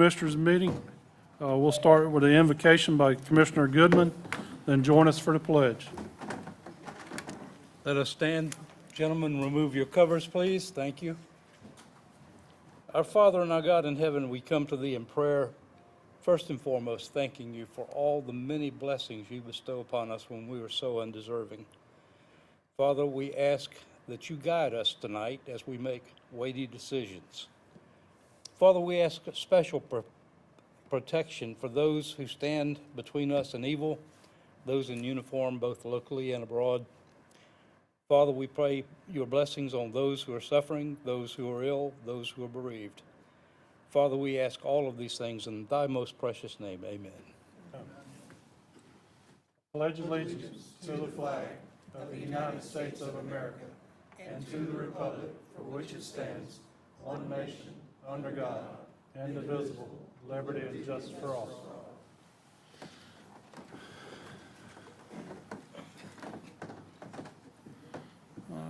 Commissioners meeting. We'll start with an invocation by Commissioner Goodman, then join us for the pledge. Let us stand. Gentlemen, remove your covers, please. Thank you. Our Father and our God in heaven, we come to Thee in prayer, first and foremost, thanking You for all the many blessings You bestow upon us when we are so undeserving. Father, we ask that You guide us tonight as we make weighty decisions. Father, we ask a special protection for those who stand between us and evil, those in uniform both locally and abroad. Father, we pray Your blessings on those who are suffering, those who are ill, those who are bereaved. Father, we ask all of these things in Thy most precious name. Amen. Pledge allegiance to the flag of the United States of America and to the republic for which it stands, one nation, under God, indivisible, liberty and justice for all.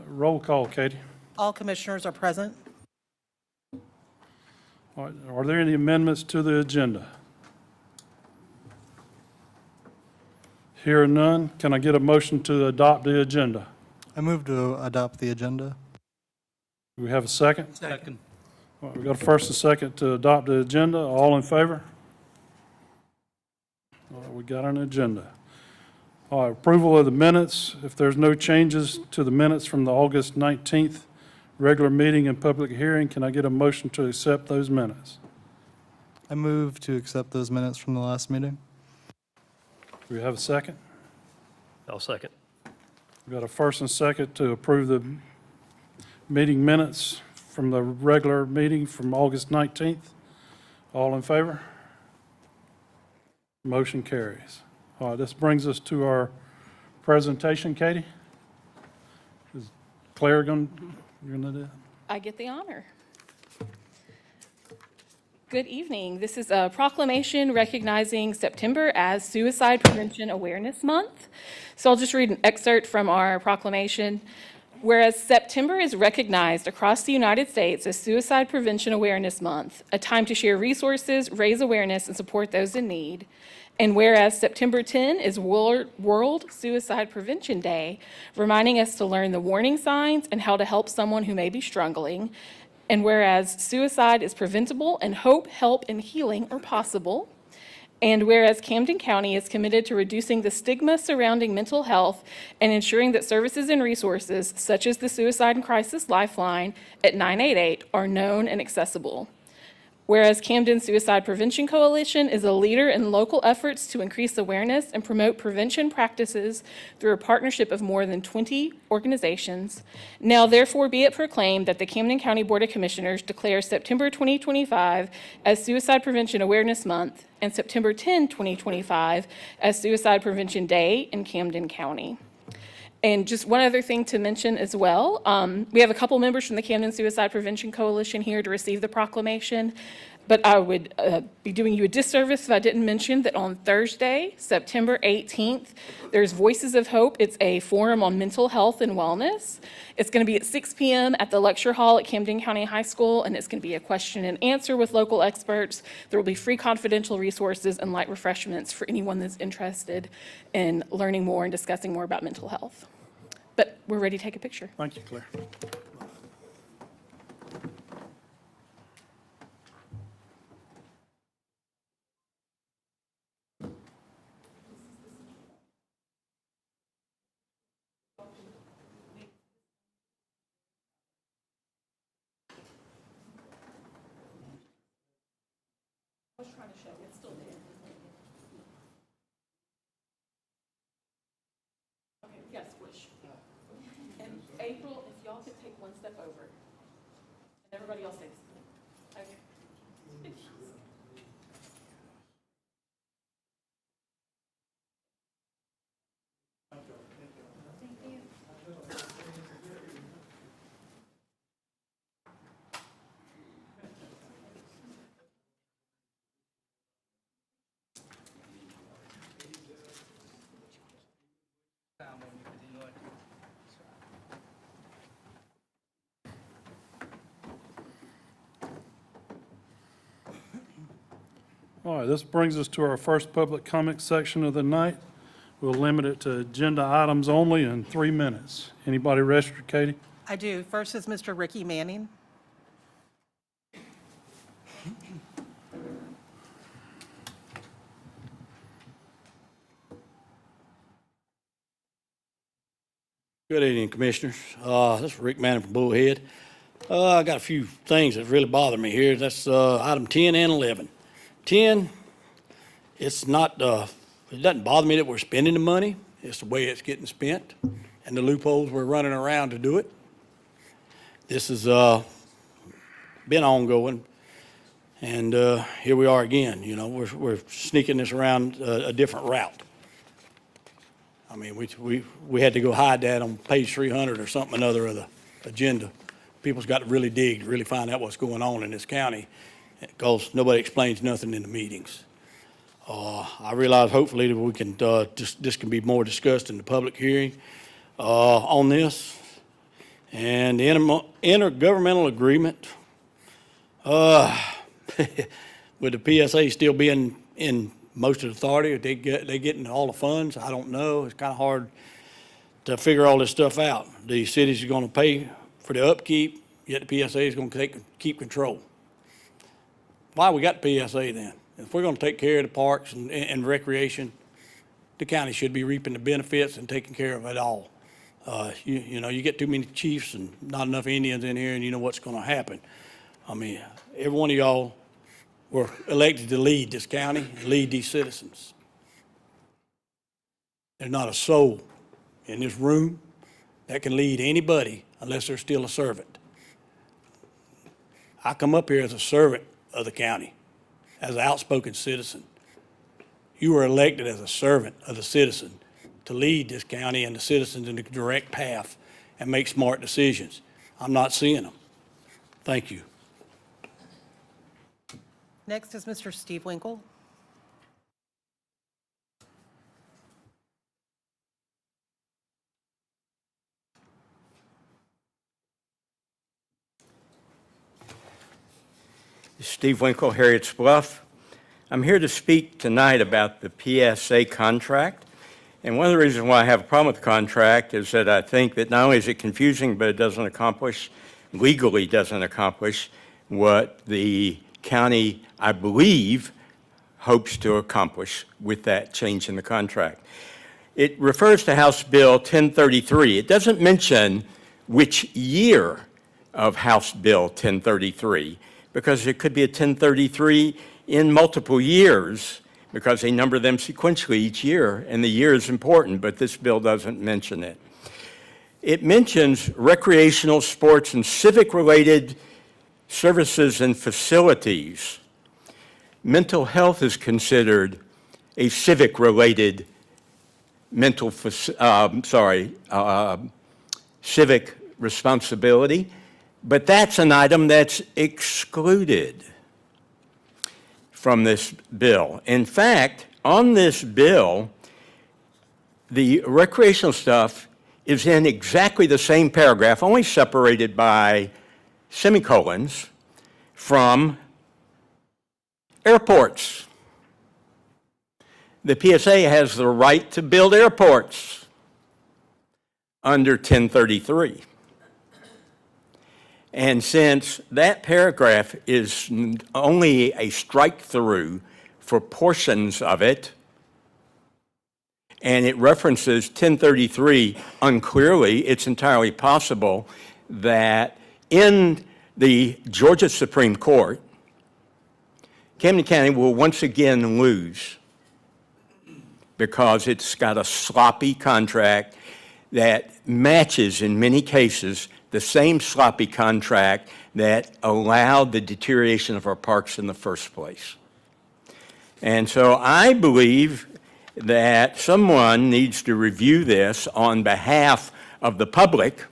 Roll call, Katie. All commissioners are present. All right, are there any amendments to the agenda? Hearing none, can I get a motion to adopt the agenda? I move to adopt the agenda. Do we have a second? Second. All right, we got a first and second to adopt the agenda. All in favor? All right, we got an agenda. All right, approval of the minutes. If there's no changes to the minutes from the August 19th regular meeting and public hearing, can I get a motion to accept those minutes? I move to accept those minutes from the last meeting. Do we have a second? I'll second. We got a first and second to approve the meeting minutes from the regular meeting from August 19th. All in favor? Motion carries. All right, this brings us to our presentation. Katie? Is Claire you're going to do it? I get the honor. Good evening. This is a proclamation recognizing September as Suicide Prevention Awareness Month. So I'll just read an excerpt from our proclamation. Whereas September is recognized across the United States as Suicide Prevention Awareness Month, a time to share resources, raise awareness, and support those in need. And whereas September 10 is World Suicide Prevention Day, reminding us to learn the warning signs and how to help someone who may be struggling. And whereas suicide is preventable and hope, help, and healing are possible. And whereas Camden County is committed to reducing the stigma surrounding mental health and ensuring that services and resources such as the Suicide and Crisis Lifeline at 988 are known and accessible. Whereas Camden Suicide Prevention Coalition is a leader in local efforts to increase awareness and promote prevention practices through a partnership of more than 20 organizations. Now therefore be it proclaimed that the Camden County Board of Commissioners declares September 2025 as Suicide Prevention Awareness Month and September 10, 2025 as Suicide Prevention Day in Camden County. And just one other thing to mention as well, we have a couple members from the Camden Suicide Prevention Coalition here to receive the proclamation, but I would be doing you a disservice if I didn't mention that on Thursday, September 18th, there's Voices of Hope. It's a forum on mental health and wellness. It's going to be at 6 p.m. at the lecture hall at Camden County High School, and it's going to be a question and answer with local experts. There will be free confidential resources and light refreshments for anyone that's interested in learning more and discussing more about mental health. But we're ready to take a picture. Thank you, Claire. I was trying to show it's still there. Okay, yes, squish. And April, if y'all could take one step over. And everybody else takes. Okay. All right, this brings us to our first public comment section of the night. We'll limit it to agenda items only in 3 minutes. Anybody registered, Katie? I do. First is Mr. Ricky Manning. Good evening, Commissioners. This is Rick Manning from Bullhead. I got a few things that really bother me here. That's item 10 and 11. 10, it's not, it doesn't bother me that we're spending the money. It's the way it's getting spent and the loopholes we're running around to do it. This has been ongoing, and here we are again. You know, we're sneaking this around a different route. I mean, we had to go hide that on page 300 or something another of the agenda. People's got to really dig to really find out what's going on in this county, because nobody explains nothing in the meetings. I realize hopefully that we can, this can be more discussed in the public hearing on this. And the intergovernmental agreement, with the PSA still being in most of the authority, they getting all the funds? I don't know. It's kind of hard to figure all this stuff out. The cities are going to pay for the upkeep, yet the PSA is going to keep control. Why we got the PSA then? If we're going to take care of the parks and recreation, the county should be reaping the benefits and taking care of it all. You know, you get too many chiefs and not enough Indians in here, and you know what's going to happen. I mean, every one of y'all were elected to lead this county, lead these citizens. There's not a soul in this room that can lead anybody unless they're still a servant. I come up here as a servant of the county, as an outspoken citizen. You were elected as a servant of the citizen to lead this county and the citizens in the direct path and make smart decisions. I'm not seeing them. Thank you. Next is Mr. Steve Winkle. Steve Winkle, Harriet's Bluff. I'm here to speak tonight about the PSA contract. And one of the reasons why I have a problem with the contract is that I think that not only is it confusing, but it doesn't accomplish, legally doesn't accomplish what the county, I believe, hopes to accomplish with that change in the contract. It refers to House Bill 1033. It doesn't mention which year of House Bill 1033, because it could be a 1033 in multiple years, because they number them sequentially each year, and the year is important, but this bill doesn't mention it. It mentions recreational, sports, and civic-related services and facilities. Mental health is considered a civic-related civic responsibility, but that's an item that's excluded from this bill. In fact, on this bill, the recreational stuff is in exactly the same paragraph, only separated by semicolons, from airports. The PSA has the right to build airports under 1033. And since that paragraph is only a strike-through for portions of it, and it references 1033 unclearly, it's entirely possible that in the Georgia Supreme Court, Camden County will once again lose because it's got a sloppy contract that matches, in many cases, the same sloppy contract that allowed the deterioration of our parks in the first place. And so I believe that someone needs to review this on behalf of the public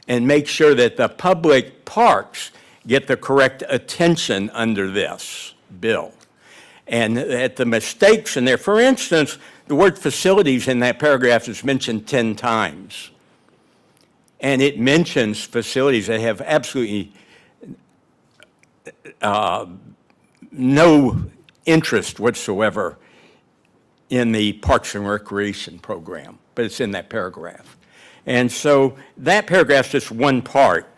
and make sure that the public parks get the correct attention under this bill. And that the mistakes in there, for instance, the word facilities in that paragraph is mentioned 10 times. And it mentions facilities that have absolutely no interest whatsoever in the Parks and Recreation program, but it's in that paragraph. And so that paragraph's just one part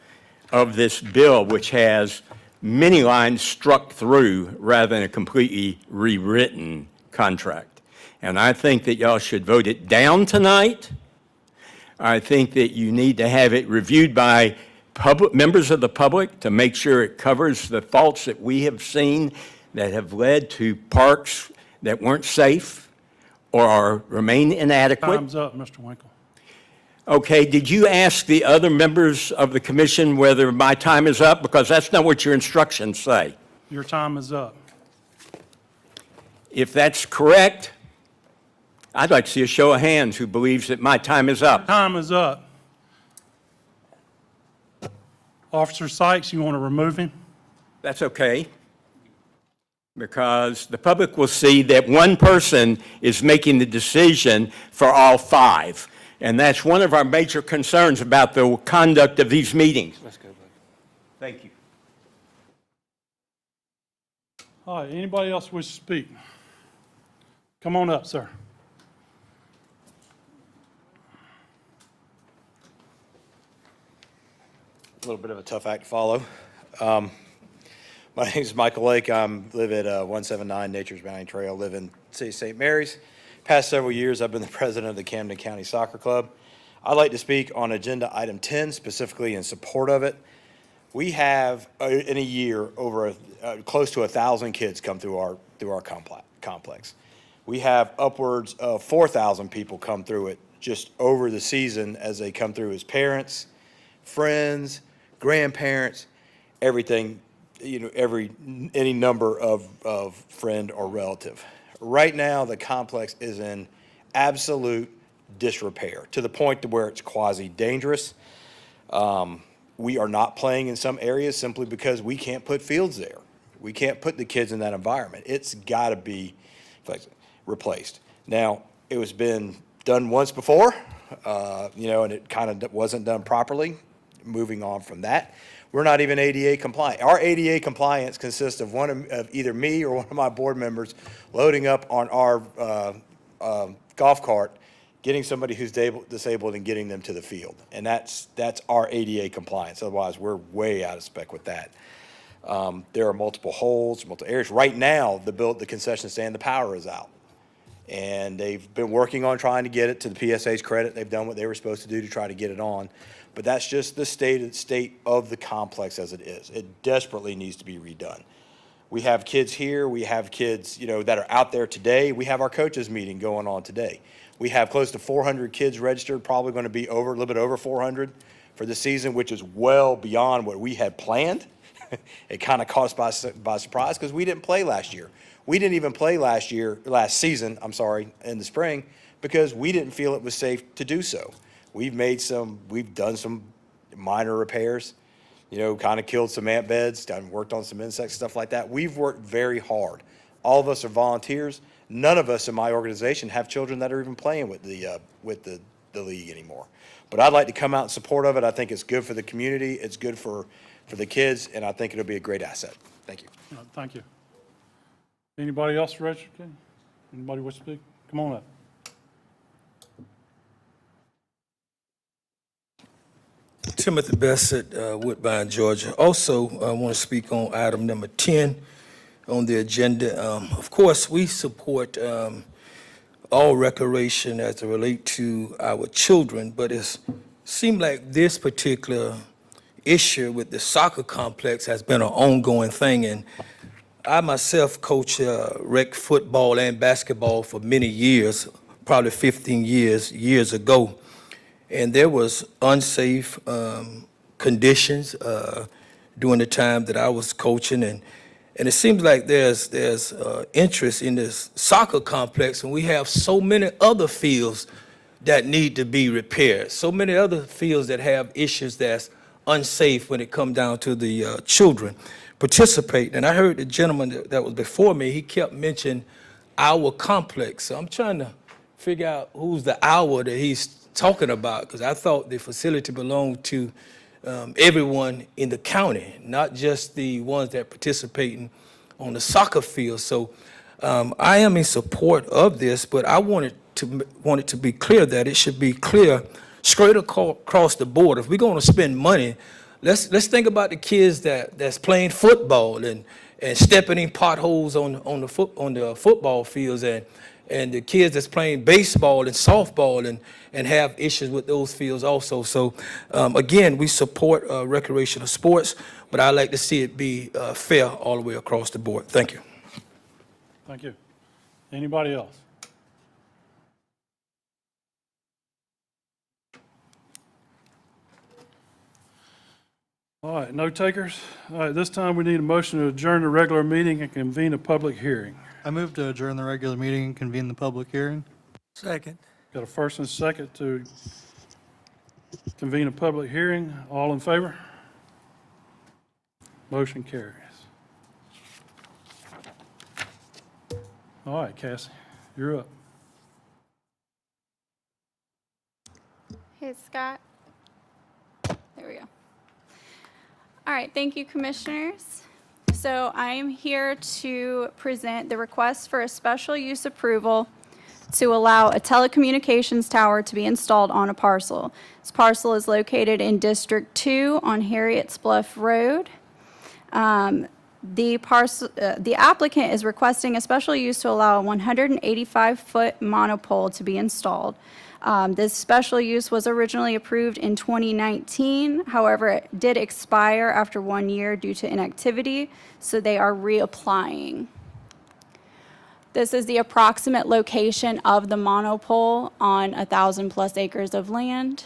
of this bill, which has many lines struck through rather than a completely rewritten contract. And I think that y'all should vote it down tonight. I think that you need to have it reviewed by members of the public to make sure it covers the faults that we have seen that have led to parks that weren't safe or remain inadequate. Time's up, Mr. Winkle. Okay, did you ask the other members of the commission whether my time is up? Because that's not what your instructions say. Your time is up. If that's correct, I'd like to see a show of hands who believes that my time is up. Time is up. Officer Sykes, you want to remove him? That's okay, because the public will see that one person is making the decision for all five. And that's one of our major concerns about the conduct of these meetings. Let's go, buddy. Thank you. All right, anybody else wish to speak? Come on up, sir. A little bit of a tough act to follow. My name is Michael Lake. I live at 179 Nature's Bounty Trail, live in the city of St. Mary's. Past several years, I've been the president of the Camden County Soccer Club. I'd like to speak on agenda item 10, specifically in support of it. We have, in a year, over close to 1,000 kids come through our complex. We have upwards of 4,000 people come through it just over the season as they come through as parents, friends, grandparents, everything, any number of friend or relative. Right now, the complex is in absolute disrepair to the point to where it's quasi-dangerous. We are not playing in some areas simply because we can't put fields there. We can't put the kids in that environment. It's got to be replaced. Now, it was been done once before, and it kind of wasn't done properly. Moving on from that, we're not even ADA compliant. Our ADA compliance consists of either me or one of my board members loading up on our golf cart, getting somebody who's disabled and getting them to the field. And that's our ADA compliance. Otherwise, we're way out of spec with that. There are multiple holes, multiple areas. Right now, the concession stand, the power is out. And they've been working on trying to get it. To the PSA's credit, they've done what they were supposed to do to try to get it on. But that's just the state of the complex as it is. It desperately needs to be redone. We have kids here. We have kids, that are out there today. We have our coaches meeting going on today. We have close to 400 kids registered, probably going to be a little bit over 400 for the season, which is well beyond what we had planned. It kind of caught us by surprise because we didn't play last year. We didn't even play last season, in the spring, because we didn't feel it was safe to do so. We've done some minor repairs, kind of killed some ant beds, worked on some insects, stuff like that. We've worked very hard. All of us are volunteers. None of us in my organization have children that are even playing with the league anymore. But I'd like to come out in support of it. I think it's good for the community. It's good for the kids, and I think it'll be a great asset. Thank you. Thank you. Anybody else registered? Anybody wish to speak? Come on up. Timothy Bassett, Woodbine, Georgia. Also, I want to speak on item number 10 on the agenda. Of course, we support all recreation as it relates to our children, but it seems like this particular issue with the soccer complex has been an ongoing thing. And I myself coach rec football and basketball for many years, probably 15 years ago. And there was unsafe conditions during the time that I was coaching, and it seems like there's interest in this soccer complex, and we have so many other fields that need to be repaired, so many other fields that have issues that's unsafe when it comes down to the children participating. And I heard the gentleman that was before me, he kept mentioning our complex. So I'm trying to figure out who's the our that he's talking about, because I thought the facility belonged to everyone in the county, not just the ones that participating on the soccer field. So I am in support of this, but I want it to be clear that it should be clear straight across the board. If we're going to spend money, let's think about the kids that's playing football and stepping in potholes on the football fields, and the kids that's playing baseball and softball and have issues with those fields also. So again, we support recreational sports, but I like to see it be fair all the way across the board. Thank you. Thank you. Anybody else? All right, no takers. All right, this time we need a motion to adjourn the regular meeting and convene a public hearing. I move to adjourn the regular meeting and convene the public hearing. Second. Got a first and a second to convene a public hearing. All in favor? Motion carries. All right, Cassie, you're up. Hey, Scott. There we go. All right, thank you, Commissioners. So I am here to present the request for a special use approval to allow a telecommunications tower to be installed on a parcel. This parcel is located in District 2 on Harriet's Bluff Road. The applicant is requesting a special use to allow a 185-foot monopole to be installed. This special use was originally approved in 2019. However, it did expire after 1 year due to inactivity, so they are reapplying. This is the approximate location of the monopole on 1,000+ acres of land.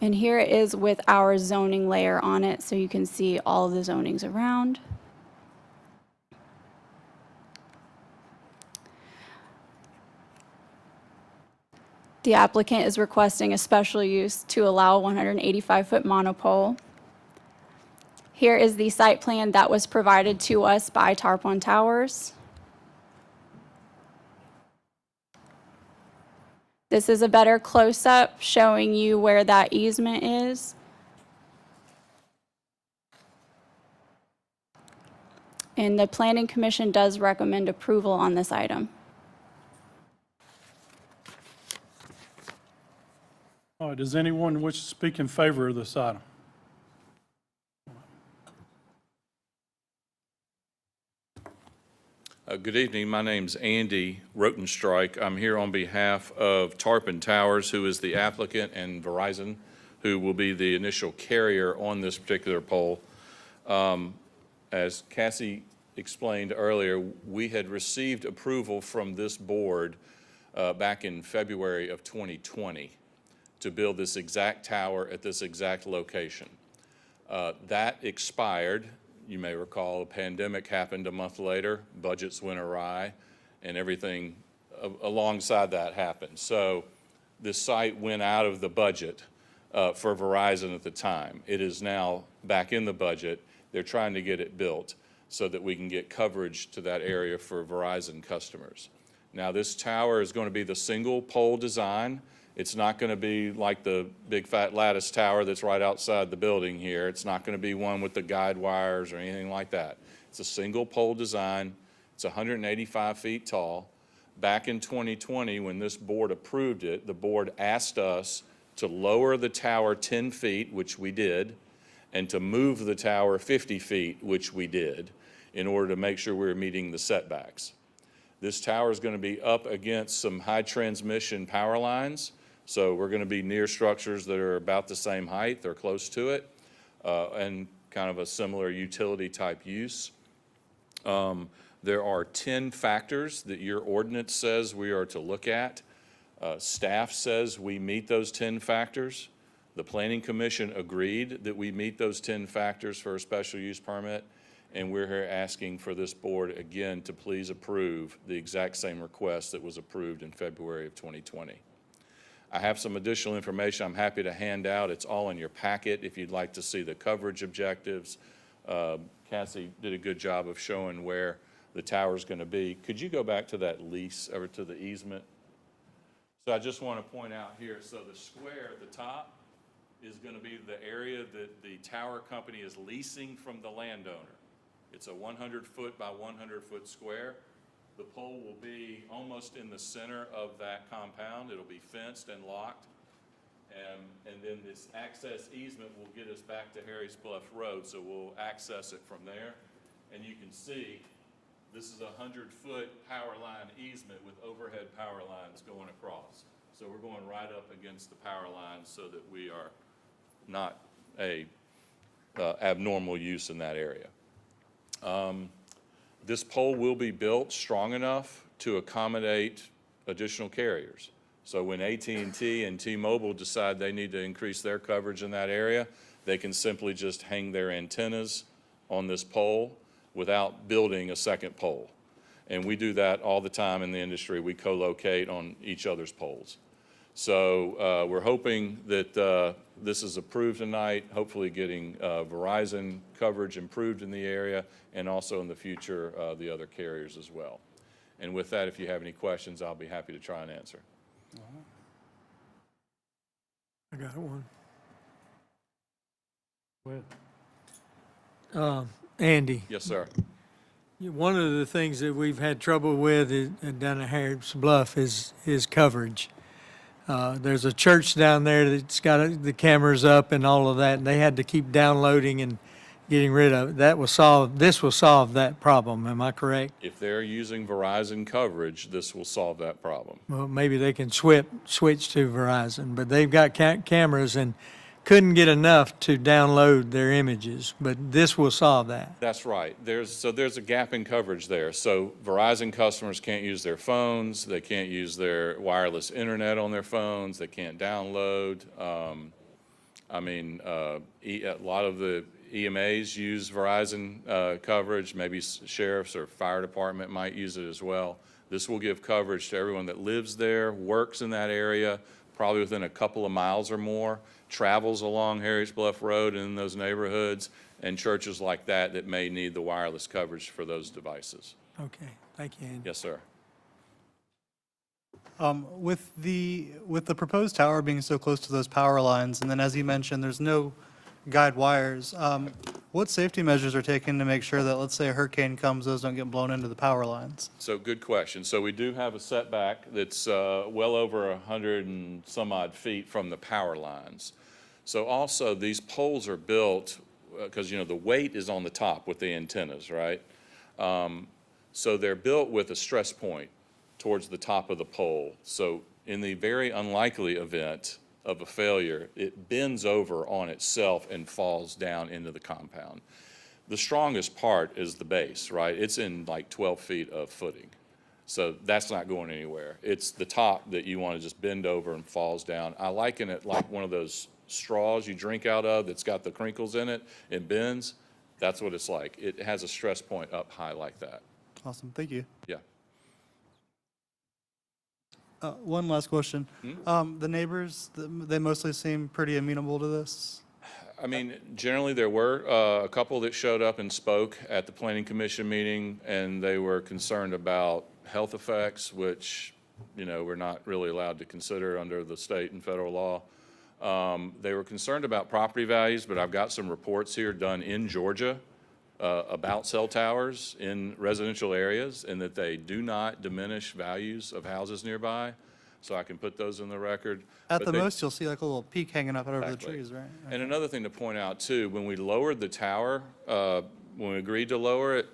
And here it is with our zoning layer on it, so you can see all of the zonings around. The applicant is requesting a special use to allow a 185-foot monopole. Here is the site plan that was provided to us by Tarpon Towers. This is a better close-up showing you where that easement is. And the Planning Commission does recommend approval on this item. All right, does anyone wish to speak in favor of this item? Good evening. My name's Andy Rotenstrike. I'm here on behalf of Tarpon Towers, who is the applicant, and Verizon, who will be the initial carrier on this particular pole. As Cassie explained earlier, we had received approval from this board back in February of 2020 to build this exact tower at this exact location. That expired. You may recall a pandemic happened a month later, budgets went awry, and everything alongside that happened. So this site went out of the budget for Verizon at the time. It is now back in the budget. They're trying to get it built so that we can get coverage to that area for Verizon customers. Now this tower is going to be the single pole design. It's not going to be like the big fat lattice tower that's right outside the building here. It's not going to be one with the guide wires or anything like that. It's a single pole design. It's 185 feet tall. Back in 2020, when this board approved it, the board asked us to lower the tower 10 feet, which we did, and to move the tower 50 feet, which we did, in order to make sure we were meeting the setbacks. This tower is going to be up against some high transmission power lines. So we're going to be near structures that are about the same height or close to it, and kind of a similar utility type use. There are 10 factors that your ordinance says we are to look at. Staff says we meet those 10 factors. The Planning Commission agreed that we meet those 10 factors for a special use permit, and we're here asking for this board again to please approve the exact same request that was approved in February of 2020. I have some additional information I'm happy to hand out. It's all in your packet if you'd like to see the coverage objectives. Cassie did a good job of showing where the tower is going to be. Could you go back to that lease, or to the easement? So I just want to point out here, so the square at the top is going to be the area that the tower company is leasing from the landowner. It's a 100-foot by 100-foot square. The pole will be almost in the center of that compound. It'll be fenced and locked. And then this access easement will get us back to Harry's Bluff Road, so we'll access it from there. And you can see, this is a 100-foot power line easement with overhead power lines going across. So we're going right up against the power lines so that we are not a abnormal use in that area. This pole will be built strong enough to accommodate additional carriers. So when AT&T and T-Mobile decide they need to increase their coverage in that area, they can simply just hang their antennas on this pole without building a second pole. And we do that all the time in the industry. We co-locate on each other's poles. So we're hoping that this is approved tonight, hopefully getting Verizon coverage improved in the area, and also in the future, the other carriers as well. And with that, if you have any questions, I'll be happy to try and answer. I got one. Go ahead. Andy, Yes, sir. one of the things that we've had trouble with down at Harriet's Bluff is coverage. There's a church down there that's got the cameras up and all of that, and they had to keep downloading and getting rid of it. This will solve that problem, am I correct? If they're using Verizon coverage, this will solve that problem. Well, maybe they can switch to Verizon, but they've got cameras and couldn't get enough to download their images, but this will solve that. That's right. There's a gap in coverage there. So Verizon customers can't use their phones, they can't use their wireless internet on their phones, they can't download. A lot of the EMAs use Verizon coverage, maybe sheriffs or fire department might use it as well. This will give coverage to everyone that lives there, works in that area, probably within a couple of miles or more, travels along Harriet's Bluff Road and in those neighborhoods, and churches like that that may need the wireless coverage for those devices. Okay, thank you, Andy. Yes, sir. With the proposed tower being so close to those power lines, and then as you mentioned, there's no guide wires, what safety measures are taken to make sure that, let's say a hurricane comes, those don't get blown into the power lines? So good question. So we do have a setback that's well over 100 and some odd feet from the power lines. So also these poles are built because, the weight is on the top with the antennas, right? So they're built with a stress point towards the top of the pole. So in the very unlikely event of a failure, it bends over on itself and falls down into the compound. The strongest part is the base, right? It's in like 12 feet of footing. So that's not going anywhere. It's the top that you want to just bend over and falls down. I liken it like one of those straws you drink out of that's got the crinkles in it. It bends. That's what it's like. It has a stress point up high like that. Awesome, thank you. Yeah. One last question. The neighbors, they mostly seem pretty amenable to this? I mean, generally, there were a couple that showed up and spoke at the Planning Commission meeting, and they were concerned about health effects, which, we're not really allowed to consider under the state and federal law. They were concerned about property values, but I've got some reports here done in Georgia about cell towers in residential areas, and that they do not diminish values of houses nearby. So I can put those in the record. At But the they- most, you'll see like a little peak hanging up over the Exactly. trees, right? And another thing to point out too, when we lowered the tower, when we agreed to lower it,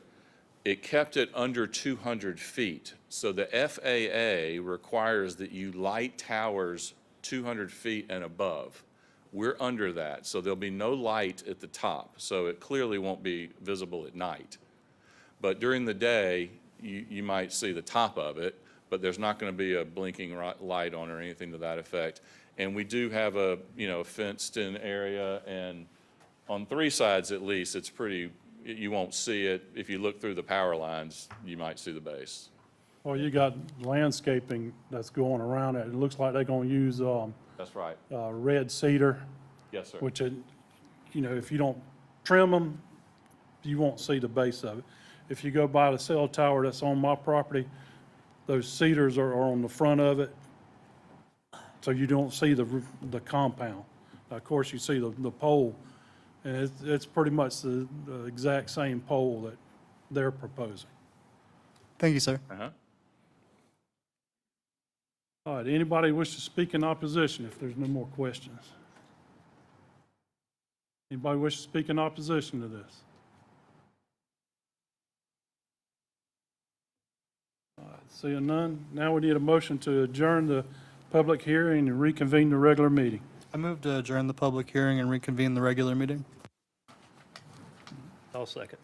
it kept it under 200 feet. So the FAA requires that you light towers 200 feet and above. We're under that, so there'll be no light at the top, so it clearly won't be visible at night. But during the day, you might see the top of it, but there's not going to be a blinking light on or anything to that effect. And we do have a fenced-in area, and on 3 sides at least, it's pretty, you won't see it. If you look through the power lines, you might see the base. Well, you got landscaping that's going around it. It looks like they're going to use That's right. red cedar, Yes, sir. which, if you don't trim them, you won't see the base of it. If you go by the cell tower that's on my property, those cedars are on the front of it, so you don't see the compound. Now, of course, you see the pole, and it's pretty much the exact same pole they're proposing. Thank you, sir. All right, anybody wish to speak in opposition if there's no more questions? Anybody wish to speak in opposition to this? All right, seeing none, now we need a motion to adjourn the public hearing and reconvene the regular meeting. I move to adjourn the public hearing and reconvene the regular meeting. I'll second.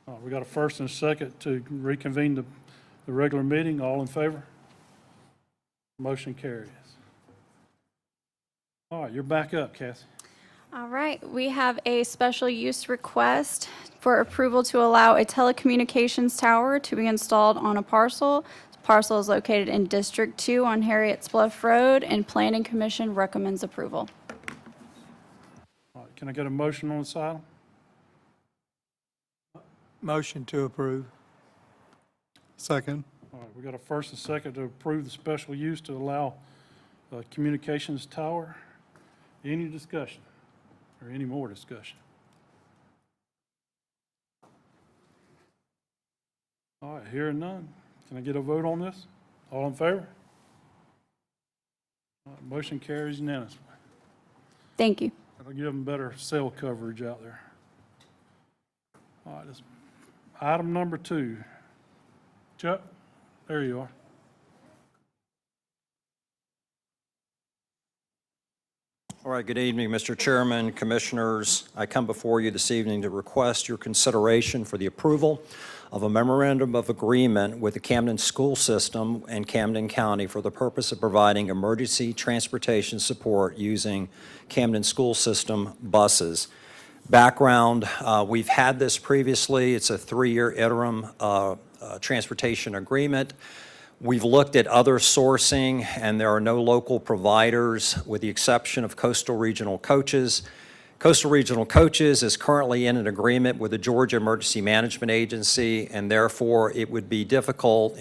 All right, we got a first and a second to reconvene the regular meeting. All in favor? Motion carries. All right, you're back up, Kathy. All right, we have a special use request for approval to allow a telecommunications tower to be installed on a parcel. This parcel is located in District 2 on Harriet's Bluff Road, and Planning Commission recommends approval. All right, can I get a motion on this item? Motion to approve. Second. All right, we got a first and second to approve the special use to allow a communications tower. Any discussion or any more discussion? All right, hearing none. Can I get a vote on this? All in favor? All right, motion carries unanimously. Thank you. That'll give them better cell coverage out there. All right, this, item number 2. Chuck, there you are. All right, good evening, Mr. Chairman, Commissioners. I come before you this evening to request your consideration for the approval of a memorandum of agreement with the Camden School System and Camden County for the purpose of providing emergency transportation support using Camden School System buses. Background, we've had this previously. It's a 3-year interim transportation agreement. We've looked at other sourcing, and there are no local providers with the exception of Coastal Regional Coaches. Coastal Regional Coaches is currently in an agreement with the Georgia Emergency Management Agency, and therefore it would be difficult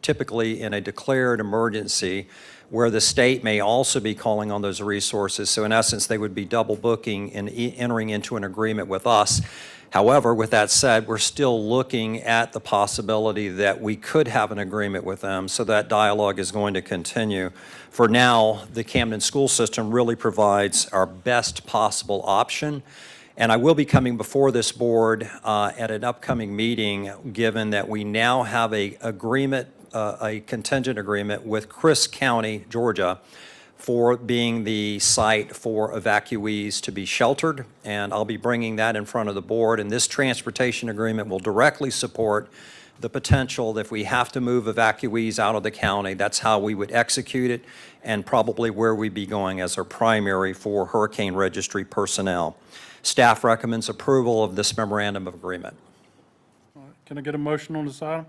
typically in a declared emergency where the state may also be calling on those resources. So in essence, they would be double booking and entering into an agreement with us. However, with that said, we're still looking at the possibility that we could have an agreement with them, so that dialogue is going to continue. For now, the Camden School System really provides our best possible option, and I will be coming before this board at an upcoming meeting, given that we now have a contingent agreement with Chris County, Georgia, for being the site for evacuees to be sheltered, and I'll be bringing that in front of the board. And this transportation agreement will directly support the potential that if we have to move evacuees out of the county, that's how we would execute it, and probably where we'd be going as our primary for hurricane registry personnel. Staff recommends approval of this memorandum of agreement. All right, can I get a motion on this item?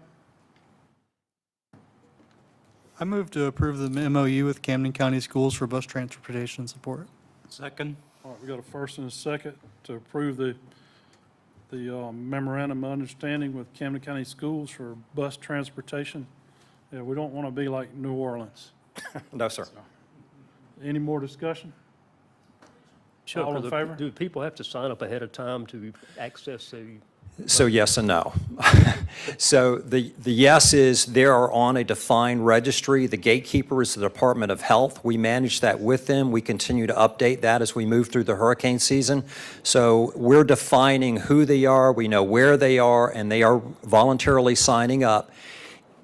I move to approve the MOU with Camden County Schools for bus transportation support. Second. All right, we got a first and a second to approve the memorandum of understanding with Camden County Schools for bus transportation. Yeah, we don't want to be like New Orleans. No, sir. Any more discussion? Chuck, All in favor? do people have to sign up ahead of time to access the? So yes and no. So the yes is they are on a defined registry. The gatekeeper is the Department of Health. We manage that with them. We continue to update that as we move through the hurricane season. So we're defining who they are, we know where they are, and they are voluntarily signing up.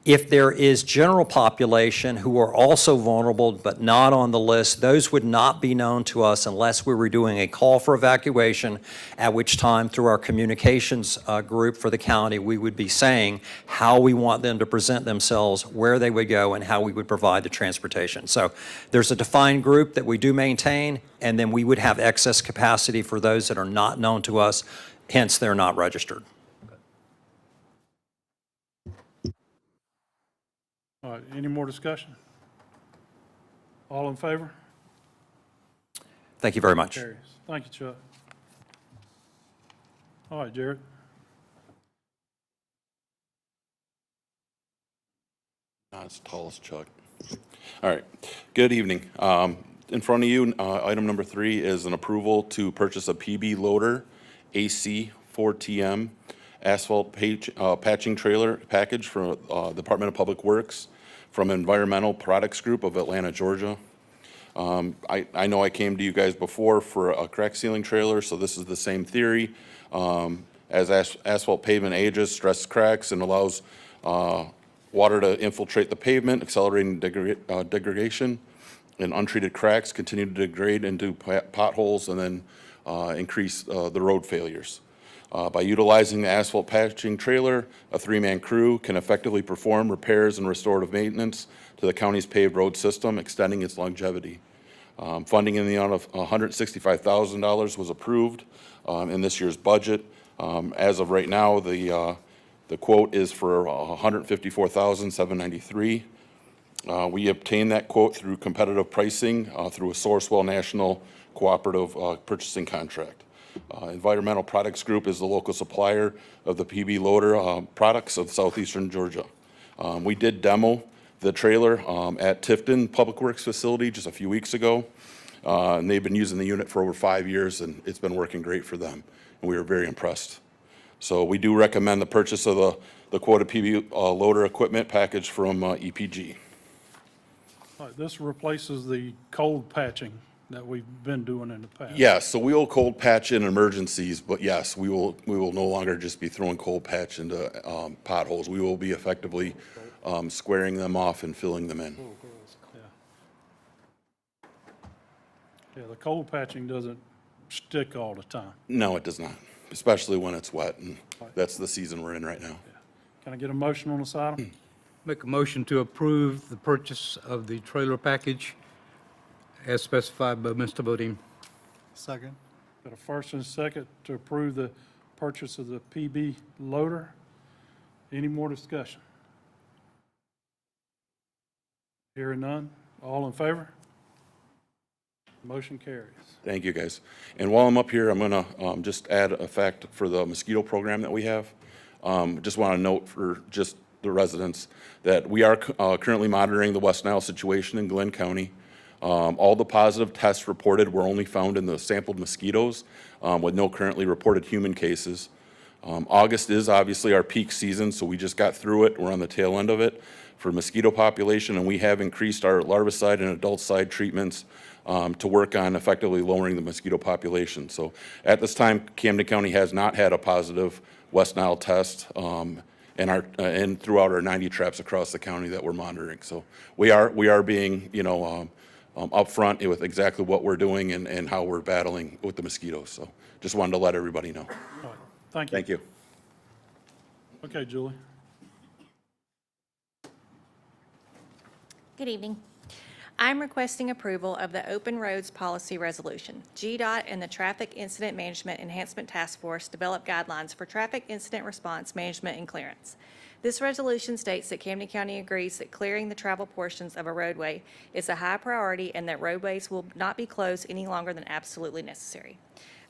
If there is general population who are also vulnerable but not on the list, those would not be known to us unless we were doing a call for evacuation, at which time through our communications group for the county, we would be saying how we want them to present themselves, where they would go, and how we would provide the transportation. So there's a defined group that we do maintain, and then we would have excess capacity for those that are not known to us, hence they're not registered. All right, any more discussion? All in favor? Thank you very much. Carries. Thank you, Chuck. All right, Jared. Not as tall as Chuck. All right, good evening. In front of you, item number 3 is an approval to purchase a PB loader AC 4TM asphalt patching trailer package from Department of Public Works from Environmental Products Group of Atlanta, Georgia. I know I came to you guys before for a crack sealing trailer, so this is the same theory. As asphalt pavement ages, stress cracks and allows water to infiltrate the pavement, accelerating degradation, and untreated cracks continue to degrade into potholes and then increase the road failures. By utilizing the asphalt patching trailer, a three-man crew can effectively perform repairs and restorative maintenance to the county's paved road system, extending its longevity. Funding in the amount of $165,000 was approved in this year's budget. As of right now, the quote is for $154,793. We obtained that quote through competitive pricing through a Sourcewell National Cooperative Purchasing Contract. Environmental Products Group is the local supplier of the PB loader products of southeastern Georgia. We did demo the trailer at Tifton Public Works facility just a few weeks ago. And they've been using the unit for over 5 years, and it's been working great for them. And we were very impressed. So we do recommend the purchase of the quoted PB loader equipment package from EPG. All right, this replaces the cold patching that we've been doing in the past. Yes, so we will cold patch in emergencies, but yes, we will no longer just be throwing cold patch into potholes. We will be effectively squaring them off and filling them in. Yeah, the cold patching doesn't stick all the time. No, it does not, especially when it's wet, and that's the season we're in right now. Can I get a motion on this item? Make a motion to approve the purchase of the trailer package as specified by Mr. Bodine. Second. Got a first and a second to approve the purchase of the PB loader. Any more discussion? Hearing none. All in favor? Motion carries. Thank you, guys. And while I'm up here, I'm gonna just add a fact for the mosquito program that we have. Just want to note for just the residents that we are currently monitoring the West Nile situation in Glenn County. All the positive tests reported were only found in the sampled mosquitoes with no currently reported human cases. August is obviously our peak season, so we just got through it. We're on the tail end of it for mosquito population, and we have increased our larvicide and adulticide treatments to work on effectively lowering the mosquito population. So at this time, Camden County has not had a positive West Nile test and throughout our 90 traps across the county that we're monitoring. So we are being, upfront with exactly what we're doing and how we're battling with the mosquitoes. So just wanted to let everybody know. All right, thank you. Thank you. Okay, Julie. Good evening. I'm requesting approval of the Open Roads Policy Resolution. GDOT and the Traffic Incident Management Enhancement Task Force develop guidelines for traffic incident response, management, and clearance. This resolution states that Camden County agrees that clearing the travel portions of a roadway is a high priority and that roadways will not be closed any longer than absolutely necessary.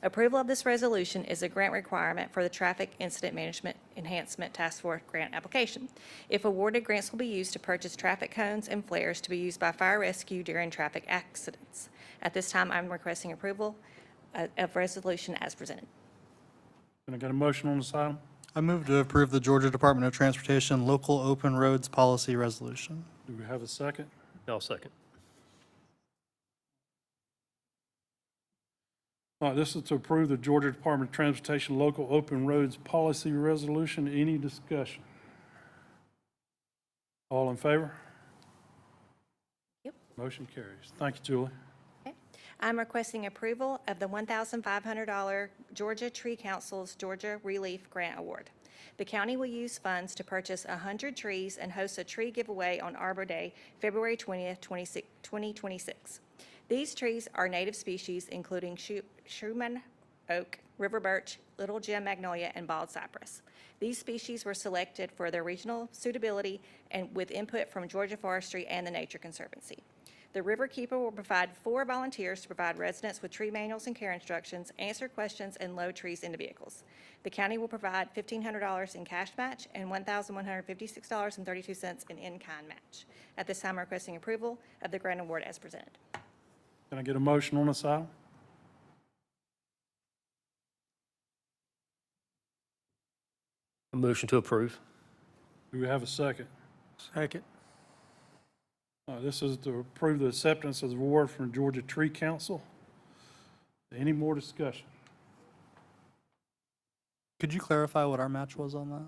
Approval of this resolution is a grant requirement for the Traffic Incident Management Enhancement Task Force grant application. If awarded, grants will be used to purchase traffic cones and flares to be used by fire rescue during traffic accidents. At this time, I'm requesting approval of resolution as presented. Can I get a motion on this item? I move to approve the Georgia Department of Transportation Local Open Roads Policy Resolution. Do we have a second? I'll second. All right, this is to approve the Georgia Department of Transportation Local Open Roads Policy Resolution. Any discussion? All in favor? Yep. Motion carries. Thank you, Julie. Okay. I'm requesting approval of the $1,500 Georgia Tree Council's Georgia Relief Grant Award. The county will use funds to purchase 100 trees and host a tree giveaway on Arbor Day, February 20th, 2026. These trees are native species, including Schumann oak, river birch, little gem magnolia, and bald cypress. These species were selected for their regional suitability and with input from Georgia Forestry and the Nature Conservancy. The Riverkeeper will provide 4 volunteers to provide residents with tree manuals and care instructions, answer questions, and load trees into vehicles. The county will provide $1,500 in cash match and $1,156.32 in in-kind match. At this time, I'm requesting approval of the grant award as presented. Can I get a motion on this item? A motion to approve. Do we have a second? Second. This is to approve the acceptance of the award from Georgia Tree Council. Any more discussion? Could you clarify what our match was on that?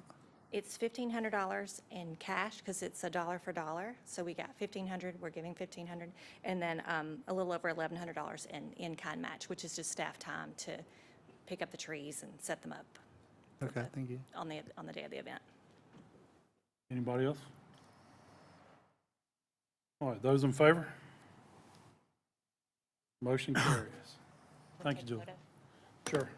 It's $1,500 in cash because it's a dollar for dollar. So we got 1,500, we're giving 1,500, and then a little over $1,100 in-kind match, which is just staff time to pick up the trees and set them up Okay, thank you. on the day of the event. Anybody else? All right, those in favor? Motion carries. Thank you, Julie. Sure.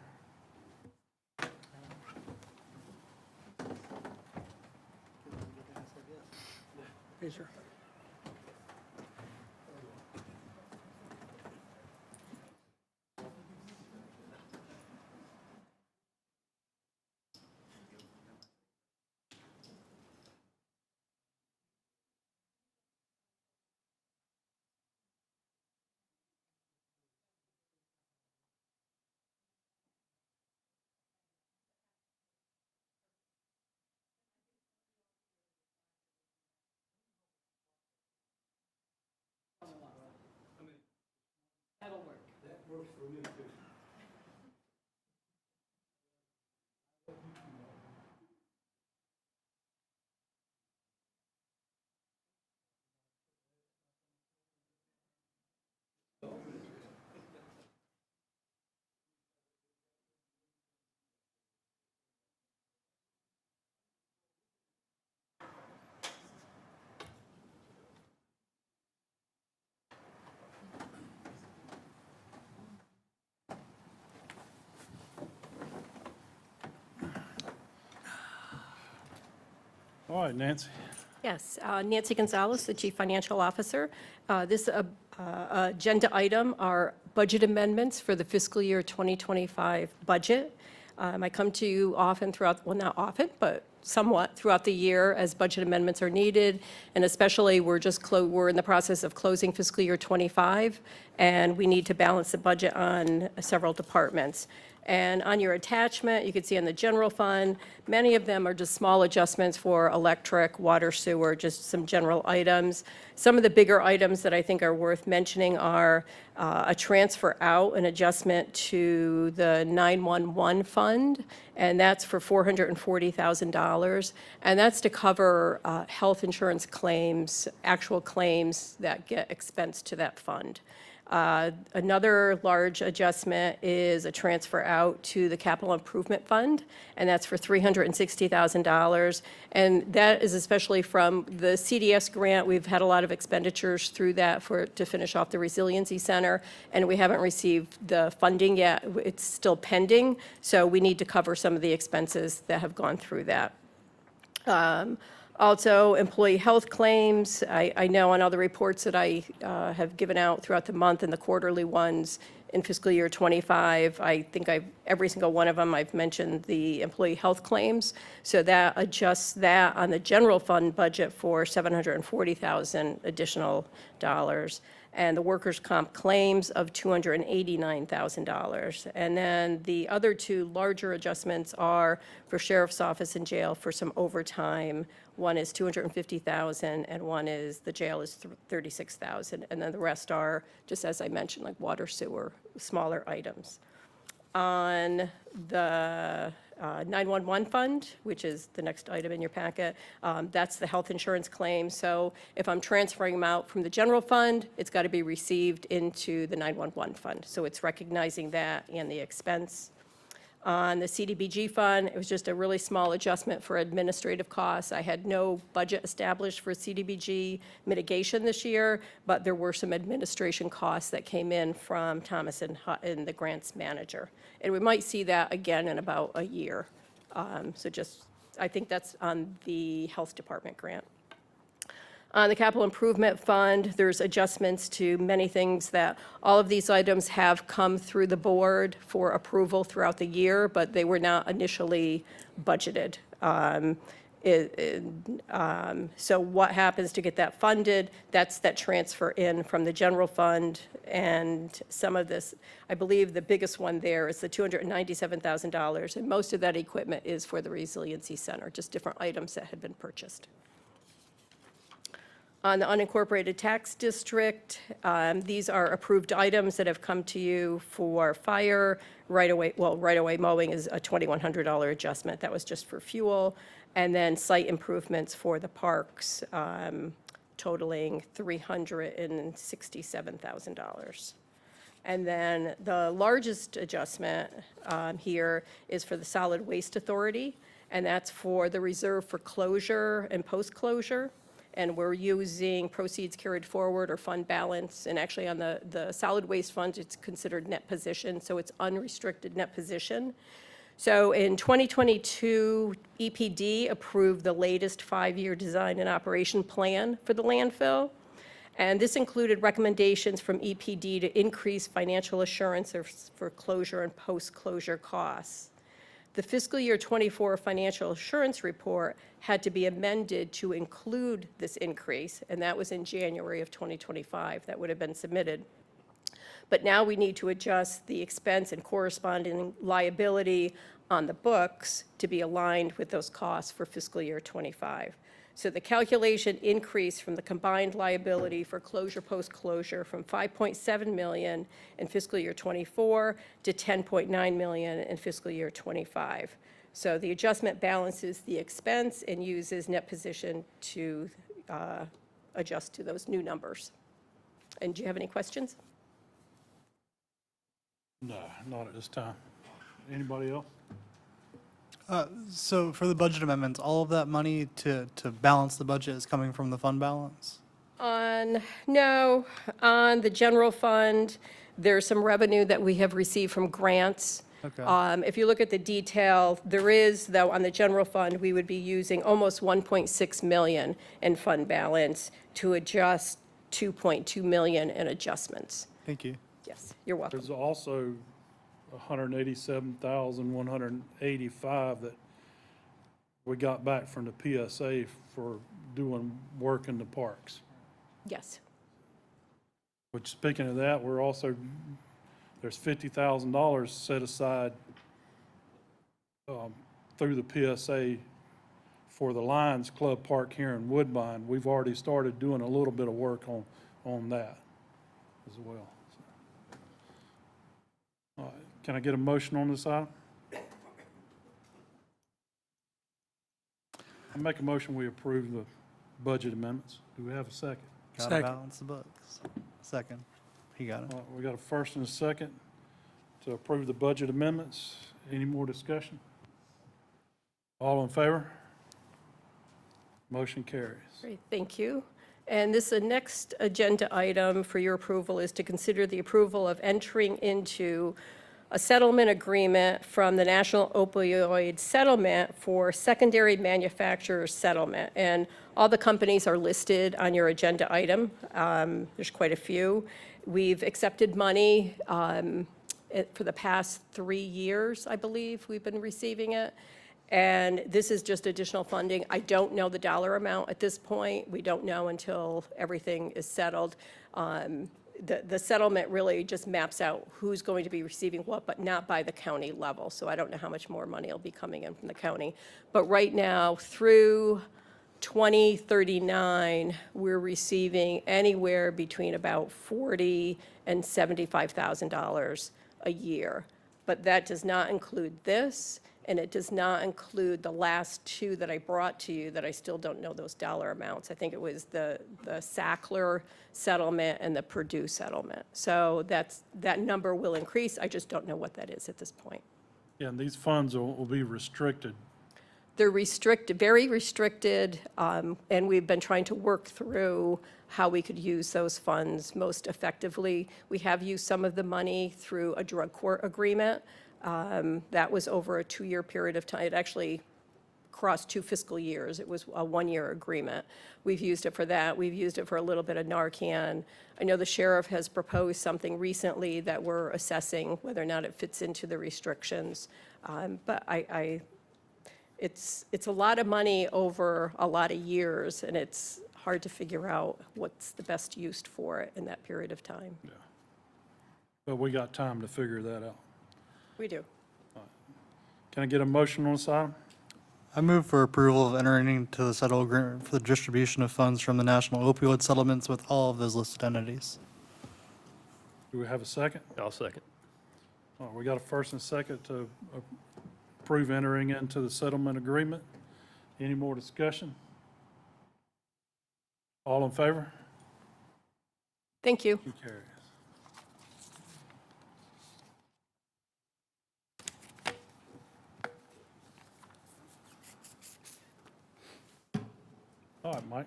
All right, Nancy. Yes, Nancy Gonzalez, the Chief Financial Officer. This agenda item are budget amendments for the fiscal year 2025 budget. I come to you often throughout, well, not often, but somewhat throughout the year as budget amendments are needed, and especially we're in the process of closing fiscal year 25, and we need to balance the budget on several departments. And on your attachment, you can see in the general fund, many of them are just small adjustments for electric, water, sewer, just some general items. Some of the bigger items that I think are worth mentioning are a transfer out, an adjustment to the 911 fund, and that's for $440,000. And that's to cover health insurance claims, actual claims that get expensed to that fund. Another large adjustment is a transfer out to the Capital Improvement Fund, and that's for $360,000. And that is especially from the CDS grant. We've had a lot of expenditures through that to finish off the Resiliency Center, and we haven't received the funding yet. It's still pending, so we need to cover some of the expenses that have gone through that. Also, employee health claims. I know on all the reports that I have given out throughout the month and the quarterly ones in fiscal year 25, I think every single one of them, I've mentioned the employee health claims. So that adjusts that on the general fund budget for $740,000 additional dollars. And the workers' comp claims of $289,000. And then the other two larger adjustments are for sheriff's office and jail for some overtime. One is $250,000, and one is the jail is $36,000. And then the rest are, just as I mentioned, like water, sewer, smaller items. On the 911 fund, which is the next item in your packet, that's the health insurance claim. So if I'm transferring them out from the general fund, it's got to be received into the 911 fund. So it's recognizing that and the expense. On the CDBG fund, it was just a really small adjustment for administrative costs. I had no budget established for CDBG mitigation this year, but there were some administration costs that came in from Thomas and Hutton, the grants manager. And we might see that again in about a year. I think that's on the health department grant. On the capital improvement fund, there's adjustments to many things that all of these items have come through the board for approval throughout the year, but they were not initially budgeted. So what happens to get that funded? That's that transfer in from the general fund, and some of this, I believe the biggest one there is the $297,000, and most of that equipment is for the Resiliency Center, just different items that had been purchased. On the unincorporated tax district, these are approved items that have come to you for fire, right-of-way mowing is a $2,100 adjustment. That was just for fuel. And then site improvements for the parks totaling $367,000. And then the largest adjustment here is for the Solid Waste Authority, and that's for the reserve for closure and post-closure. And we're using proceeds carried forward or fund balance. And actually on the solid waste fund, it's considered net position, so it's unrestricted net position. So in 2022, EPD approved the latest 5-year design and operation plan for the landfill. And this included recommendations from EPD to increase financial assurance for closure and post-closure costs. The fiscal year 24 financial assurance report had to be amended to include this increase, and that was in January of 2025. That would have been submitted. But now we need to adjust the expense and corresponding liability on the books to be aligned with those costs for fiscal year 25. So the calculation increased from the combined liability for closure post-closure from $5.7 million in fiscal year 24 to $10.9 million in fiscal year 25. So the adjustment balances the expense and uses net position to adjust to those new numbers. And do you have any questions? No, not at this time. Anybody else? So for the budget amendments, all of that money to balance the budget is coming from the fund balance? No, on the general fund, there's some revenue that we have received from grants. Okay. If you look at the detail, there is, though, on the general fund, we would be using almost 1.6 million in fund balance to adjust 2.2 million in adjustments. Thank you. Yes, you're welcome. There's also 187,185 that we got back from the PSA for doing work in the parks. Yes. Which, speaking of that, we're also, there's $50,000 set aside through the PSA for the Lions Club Park here in Woodbine. We've already started doing a little bit of work on that as well. All right, can I get a motion on this item? I make a motion we approve the budget amendments. Do we have a second? Gotta balance the books. Second. He got it. All right, we got a first and a second to approve the budget amendments. Any more discussion? All in favor? Motion carries. Great, thank you. And this next agenda item for your approval is to consider the approval of entering into a settlement agreement from the National Opioid Settlement for secondary manufacturers settlement. And all the companies are listed on your agenda item. There's quite a few. We've accepted money for the past 3 years, I believe, we've been receiving it. And this is just additional funding. I don't know the dollar amount at this point. We don't know until everything is settled. The settlement really just maps out who's going to be receiving what, but not by the county level. So I don't know how much more money will be coming in from the county. But right now, through 2039, we're receiving anywhere between about $40,000 and $75,000 a year. But that does not include this, and it does not include the last two that I brought to you that I still don't know those dollar amounts. I think it was the Sackler settlement and the Purdue settlement. So that number will increase. I just don't know what that is at this point. Yeah, and these funds will be restricted. They're restricted, very restricted, and we've been trying to work through how we could use those funds most effectively. We have used some of the money through a drug court agreement. That was over a 2-year period of time. It actually crossed 2 fiscal years. It was a 1-year agreement. We've used it for that. We've used it for a little bit of Narcan. I know the sheriff has proposed something recently that we're assessing whether or not it fits into the restrictions. But it's a lot of money over a lot of years, and it's hard to figure out what's the best use for it in that period of time. But we got time to figure that out. We do. Can I get a motion on this item? I move for approval of entering into the settle agreement for the distribution of funds from the national opioid settlements with all of those listed entities. Do we have a second? I'll second. All right, we got a first and second to approve entering into the settlement agreement. Any more discussion? All in favor? Thank you. Motion carries. All right, Mike.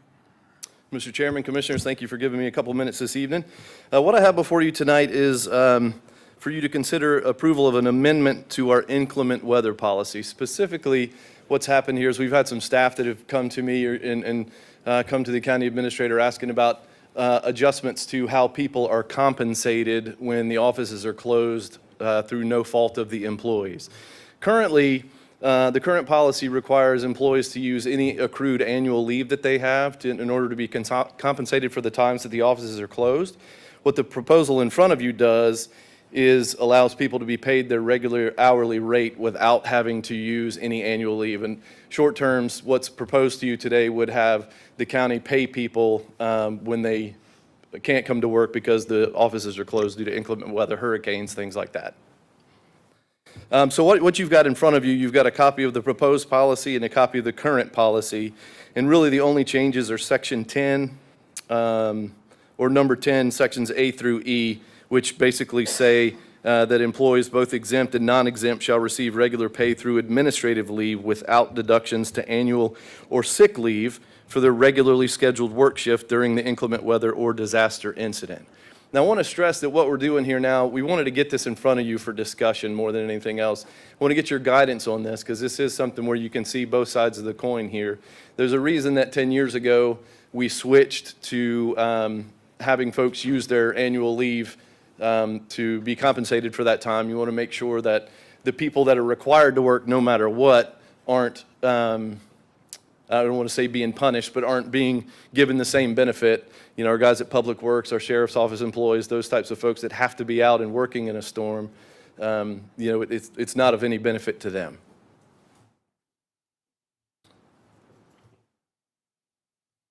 Mr. Chairman, Commissioners, thank you for giving me a couple minutes this evening. What I have before you tonight is for you to consider approval of an amendment to our inclement weather policy. Specifically, what's happened here is we've had some staff that have come to me and come to the county administrator asking about adjustments to how people are compensated when the offices are closed through no fault of the employees. Currently, the current policy requires employees to use any accrued annual leave that they have in order to be compensated for the times that the offices are closed. What the proposal in front of you does is allows people to be paid their regular hourly rate without having to use any annual leave. And short terms, what's proposed to you today would have the county pay people when they can't come to work because the offices are closed due to inclement weather, hurricanes, things like that. So what you've got in front of you, you've got a copy of the proposed policy and a copy of the current policy. And really the only changes are section 10, or number 10, sections A through E, which basically say that employees, both exempt and non-exempt, shall receive regular pay through administrative leave without deductions to annual or sick leave for their regularly scheduled work shift during the inclement weather or disaster incident. Now, I want to stress that what we're doing here now, we wanted to get this in front of you for discussion more than anything else. I want to get your guidance on this because this is something where you can see both sides of the coin here. There's a reason that 10 years ago we switched to having folks use their annual leave to be compensated for that time. You want to make sure that the people that are required to work no matter what aren't, I don't want to say being punished, but aren't being given the same benefit. You know, our guys at Public Works, our Sheriff's Office employees, those types of folks that have to be out and working in a storm, you know, it's not of any benefit to them.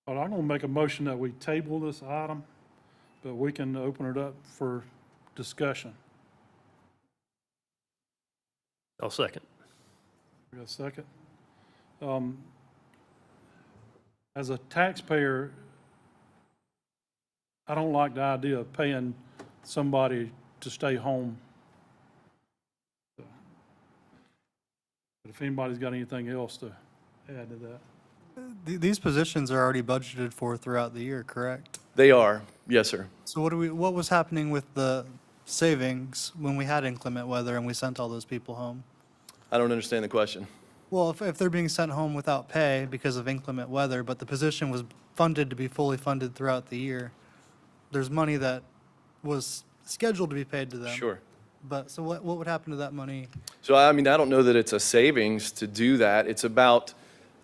All right, I'm going to make a motion that we table this item, but we can open it up for discussion. I'll second. We got a second? As a taxpayer, I don't like the idea of paying somebody to stay home. But if anybody's got anything else to add to that. These positions are already budgeted for throughout the year, correct? They are, yes, sir. So what was happening with the savings when we had inclement weather and we sent all those people home? I don't understand the question. Well, if they're being sent home without pay because of inclement weather, but the position was funded to be fully funded throughout the year, there's money that was scheduled to be paid to them. Sure. But, so what would happen to that money? So, I mean, I don't know that it's a savings to do that. It's about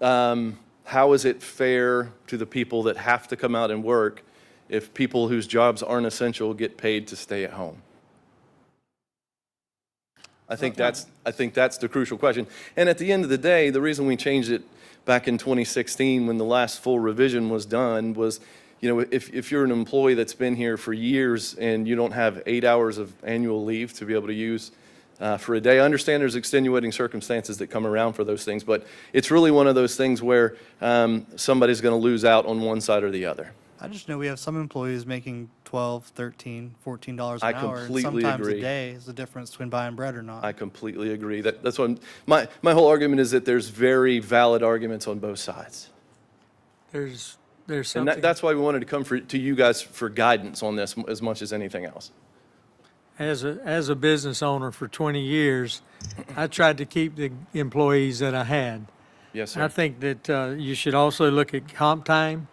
how is it fair to the people that have to come out and work if people whose jobs aren't essential get paid to stay at home? I think that's the crucial question. And at the end of the day, the reason we changed it back in 2016 when the last full revision was done was, you know, if you're an employee that's been here for years and you don't have 8 hours of annual leave to be able to use for a day, I understand there's extenuating circumstances that come around for those things, but it's really one of those things where somebody's going to lose out on one side or the other. I just know we have some employees making $12, $13, $14 an hour. I completely Sometimes agree. a day is the difference between buying bread or not. I completely agree. That's what my whole argument is, that there's very valid arguments on both sides. There's And something, that's why we wanted to come to you guys for guidance on this as much as anything else. as a business owner for 20 years, I tried to keep the employees that I had. Yes, sir. I think that you should also look at comp time,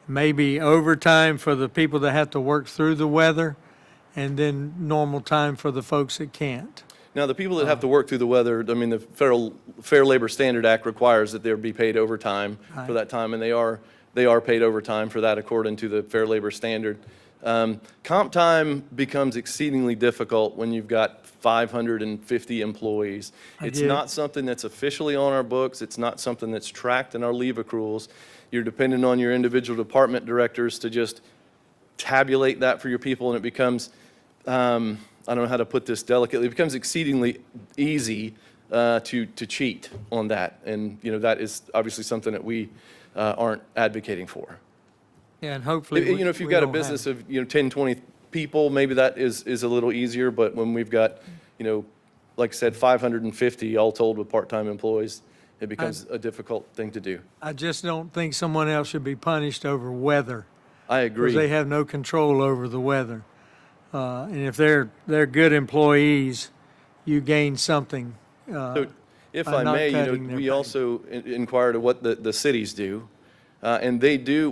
maybe overtime for the people that have to work through the weather, and then normal time for the folks that can't. Now, the people that have to work through the weather, I mean, the Fair Labor Standard Act requires that they be paid overtime for that time, and they are paid overtime for that according to the Fair Labor Standard. Comp time becomes exceedingly difficult when you've got 550 employees. It's not something that's officially on our books. It's not something that's tracked in our leave accruals. You're dependent on your individual department directors to just tabulate that for your people, and it becomes, I don't know how to put this delicately, it becomes exceedingly easy to cheat on that. And, you know, that is obviously something that we aren't advocating for. Yeah, and hopefully, You know, if you've got a business of, 10, 20 people, maybe that is a little easier, but when we've got, like I said, 550 all told with part-time employees, it becomes a difficult thing to do. I just don't think someone else should be punished over weather. I agree. Because they have no control over the weather. And if they're good employees, you gain something. So if by I not may, cutting their we pay. also inquired of what the cities do. And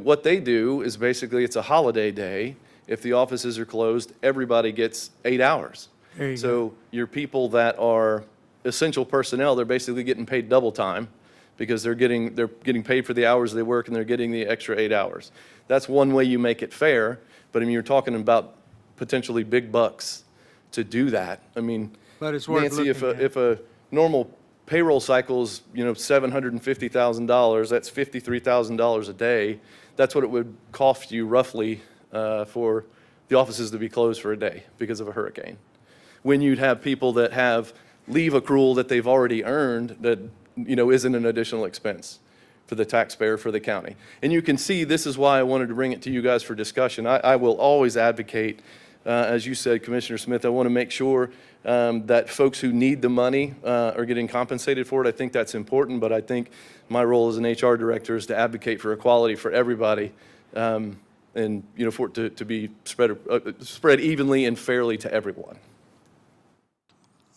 what they do is basically it's a holiday day. If the offices are closed, everybody gets 8 hours. There you So your people that are essential personnel, they're basically getting paid double time because they're getting paid for the hours they work and they're getting the extra 8 hours. That's one way you make it fair, but I mean, you're talking about potentially big bucks to do that. I mean, But it's worth Nancy, looking at. if a normal payroll cycle's, $750,000, that's $53,000 a day. That's what it would cost you roughly for the offices to be closed for a day because of a hurricane. When you'd have people that have leave accrual that they've already earned that, isn't an additional expense for the taxpayer, for the county. And you can see this is why I wanted to bring it to you guys for discussion. I will always advocate, as you said, Commissioner Smith, I want to make sure that folks who need the money are getting compensated for it. I think that's important, but I think my role as an HR director is to advocate for equality for everybody and, for it to be spread evenly and fairly to everyone.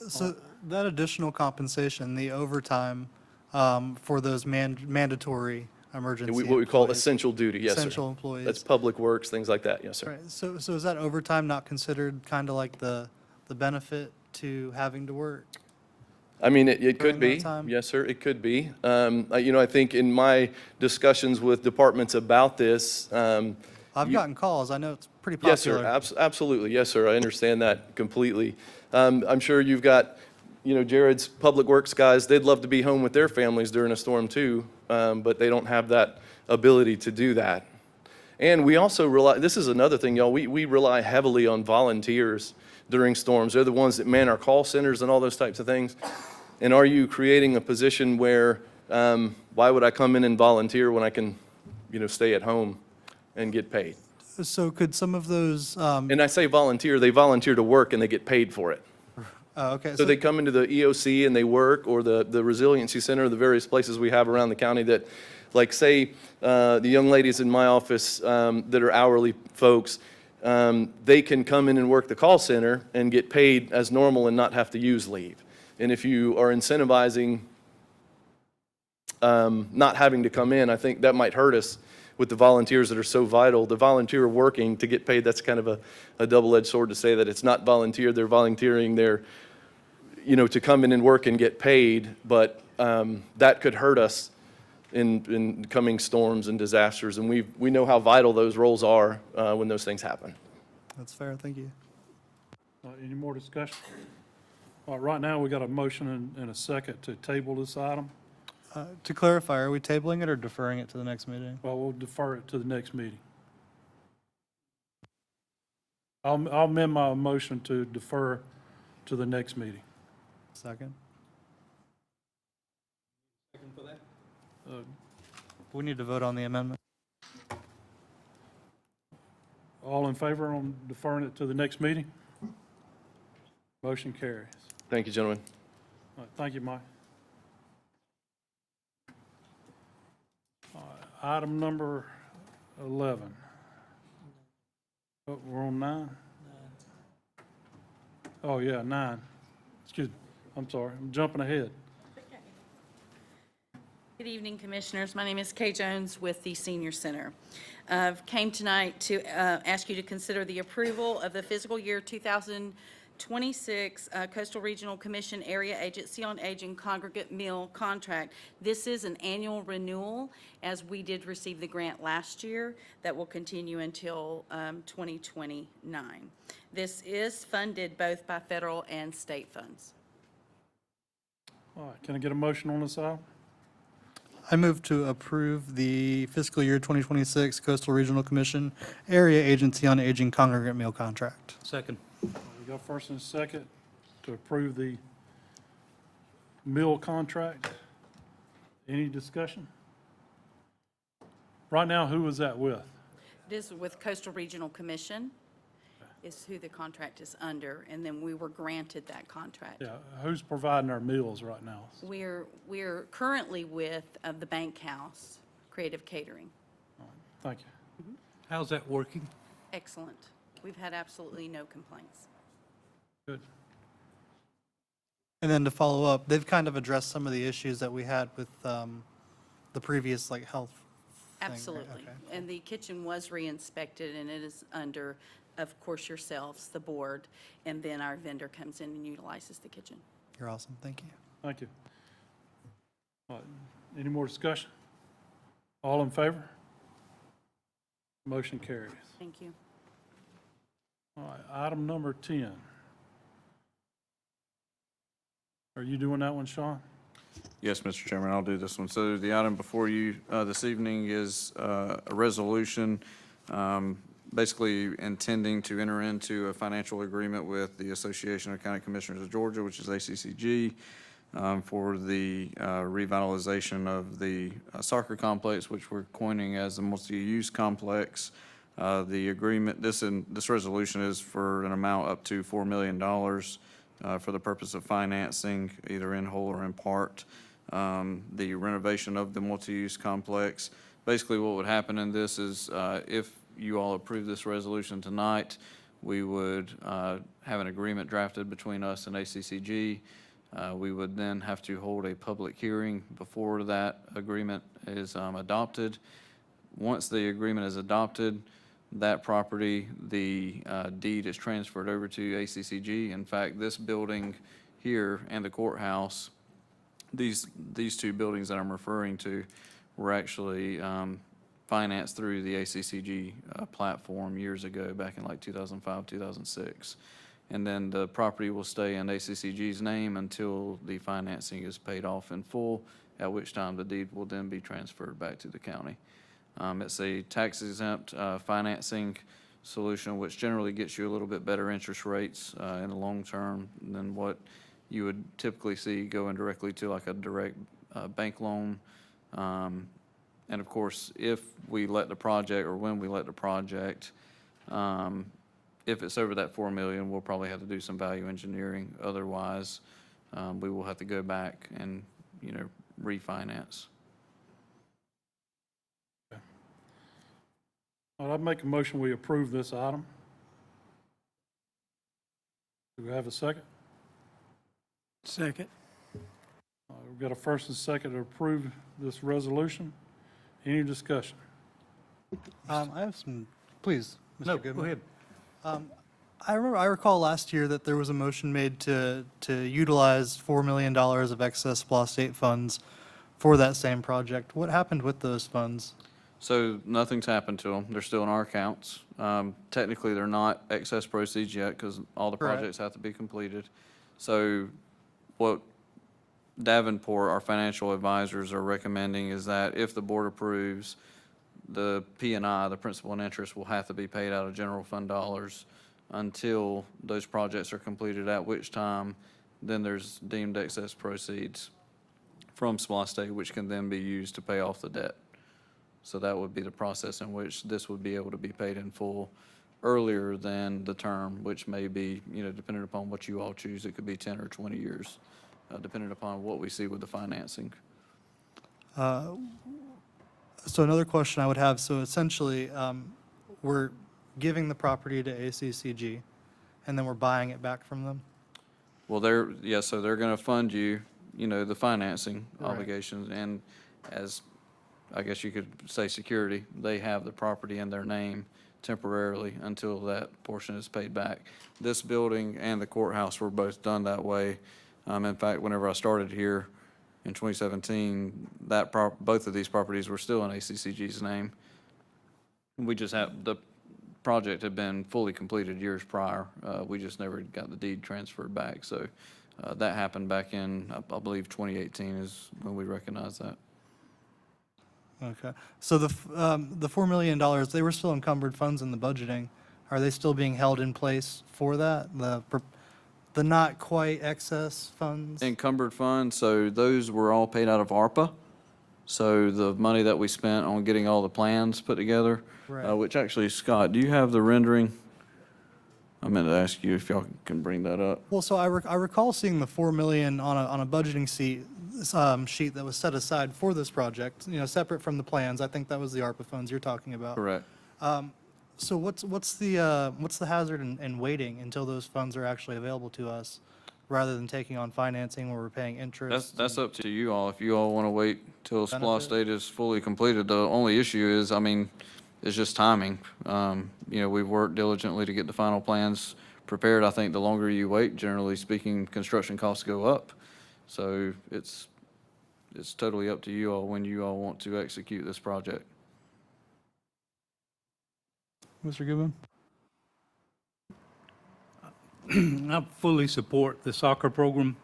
So that additional compensation, the overtime for those mandatory emergency What we call employees, essential duty, yes, sir. essential employees. That's public works, things like that, yes, sir. Right, so is that overtime not considered kind of like the benefit to having to work? I mean, it could During be. that time? Yes, sir, it could be. I think in my discussions with departments about this. I've gotten calls, I know it's pretty Yes, sir, popular. absolutely. Yes, sir, I understand that completely. I'm sure you've got, Jared's Public Works guys, they'd love to be home with their families during a storm too, but they don't have that ability to do that. And we also rely, this is another thing, y'all, we rely heavily on volunteers during storms. They're the ones that man our call centers and all those types of things. And are you creating a position where, why would I come in and volunteer when I can, stay at home and get paid? So could some of those, And I say volunteer, they volunteer to work and they get paid for it. okay, So they come into the EOC and they work, or the Resiliency Center, the various places we have around the county that, like, say, the young ladies in my office that are hourly folks, they can come in and work the call center and get paid as normal and not have to use leave. And if you are incentivizing not having to come in, I think that might hurt us with the volunteers that are so vital. The volunteer working to get paid, that's kind of a double-edged sword to say that it's not volunteer, they're volunteering, they're, to come in and work and get paid, but that could hurt us in coming storms and disasters, and we know how vital those roles are when those things happen. that's fair, thank you. Any more discussion? Right now, we got a motion and a second to table this item. To clarify, are we tabling it or deferring it to the next meeting? Well, we'll defer it to the next meeting. I'll amend my motion to defer to the next meeting. Second? We need to vote on the amendment. All in favor on deferring it to the next meeting? Motion carries. Thank you, gentlemen. All right, thank you, Mike. Item number 11. Oh, we're on 9? Oh, yeah, 9. Excuse me, I'm sorry, I'm jumping ahead. Good evening, Commissioners. My name is Kay Jones with the Senior Center. Came tonight to ask you to consider the approval of the fiscal year 2022 26 Coastal Regional Commission Area Agency on Aging Congregate Meal Contract. This is an annual renewal, as we did receive the grant last year, that will continue until 2029. This is funded both by federal and state funds. All right, can I get a motion on this item? I move to approve the fiscal year 2026 Coastal Regional Commission Area Agency on Aging Congregate Meal Contract. Second. We got first and second to approve the meal contract. Any discussion? Right now, who is that with? This is with Coastal Regional Commission, is who the contract is under, and then we were granted that contract. Yeah, who's providing our meals right now? We're currently with the Bank House Creative Catering. Thank you. How's that working? Excellent. We've had absolutely no complaints. Good. And then to follow up, they've kind of addressed some of the issues that we had with the previous health thing, right? Absolutely. Okay. And the kitchen was re-inspected, and it is under, of course, yourselves, the board, and then our vendor comes in and utilizes the kitchen. You're awesome. Thank you. Thank you. All right, any more discussion? All in favor? Motion carries. Thank you. All right, item number 10. Are you doing that one, Sean? Yes, Mr. Chairman, I'll do this one. So the item before you this evening is a resolution basically intending to enter into a financial agreement with the Association of County Commissioners of Georgia, which is ACCG, for the revitalization of the soccer complex, which we're coining as the multi-use complex. The agreement, this resolution is for an amount up to $4 million for the purpose of financing, either in whole or in part, the renovation of the multi-use complex. Basically, what would happen in this is if you all approve this resolution tonight, we would have an agreement drafted between us and ACCG. We would then have to hold a public hearing before that agreement is adopted. Once the agreement is adopted, that property, the deed is transferred over to ACCG. In fact, this building here and the courthouse, these two buildings that I'm referring to were actually financed through the ACCG platform years ago, back in like 2005, 2006. And then the property will stay in ACCG's name until the financing is paid off in full, at which time the deed will then be transferred back to the county. It's a tax-exempt financing solution, which generally gets you a little bit better interest rates in the long term than what you would typically see going directly to like a direct bank loan. And of course, if we let the project, or when we let the project, if it's over that $4 million, we'll probably have to do some value engineering. Otherwise, we will have to go back and, refinance. I'd make a motion, we approve this item. Do we have a second? Second. We've got a first and second to approve this resolution. Any discussion? I have some, please, Mr. No, Goodman. go ahead. I recall last year that there was a motion made to utilize $4 million of excess SPLOST state funds for that same project. What happened with those funds? So nothing's happened to them. They're still in our accounts. Technically, they're not excess proceeds yet because all the Right. projects have to be completed. So what Davenport, our financial advisors, are recommending is that if the board approves, the P&I, the principal and interest, will have to be paid out of general fund dollars until those projects are completed, at which time then there's deemed excess proceeds from SPLOST state, which can then be used to pay off the debt. So that would be the process in which this would be able to be paid in full earlier than the term, which may be, depending upon what you all choose, it could be 10 or 20 years, depending upon what we see with the financing. So another question I would have, so essentially, we're giving the property to ACCG, and then we're buying it back from them? Well, so they're going to fund you, the financing Right. obligations, and as I guess you could say security, they have the property in their name temporarily until that portion is paid back. This building and the courthouse were both done that way. In fact, whenever I started here in 2017, both of these properties were still in ACCG's name. We just the project had been fully completed years prior. We just never got the deed transferred back. So that happened back in, I believe, 2018 is when we recognized that. Okay. So the $4 million, they were still encumbered funds in the budgeting. Are they still being held in place for that? The not quite excess funds? Encumbered funds, so those were all paid out of ARPA. So the money that we spent on getting all the plans put together, Right. which actually, Scott, do you have the rendering? I meant to ask you if y'all can bring that up. Well, so I recall seeing the 4 million on a budgeting sheet that was set aside for this project, separate from the plans. I think that was the ARPA funds you're talking about. Correct. So what's the hazard in waiting until those funds are actually available to us, rather than taking on financing where we're paying interest? That's up to you all. If you all want to wait till SPLOST Benefit? state is fully completed, the only issue is, it's just timing. We've worked diligently to get the final plans prepared. I think the longer you wait, generally speaking, construction costs go up. So it's totally up to you all when you all want to execute this project. Mr. Goodman? I fully support the soccer program.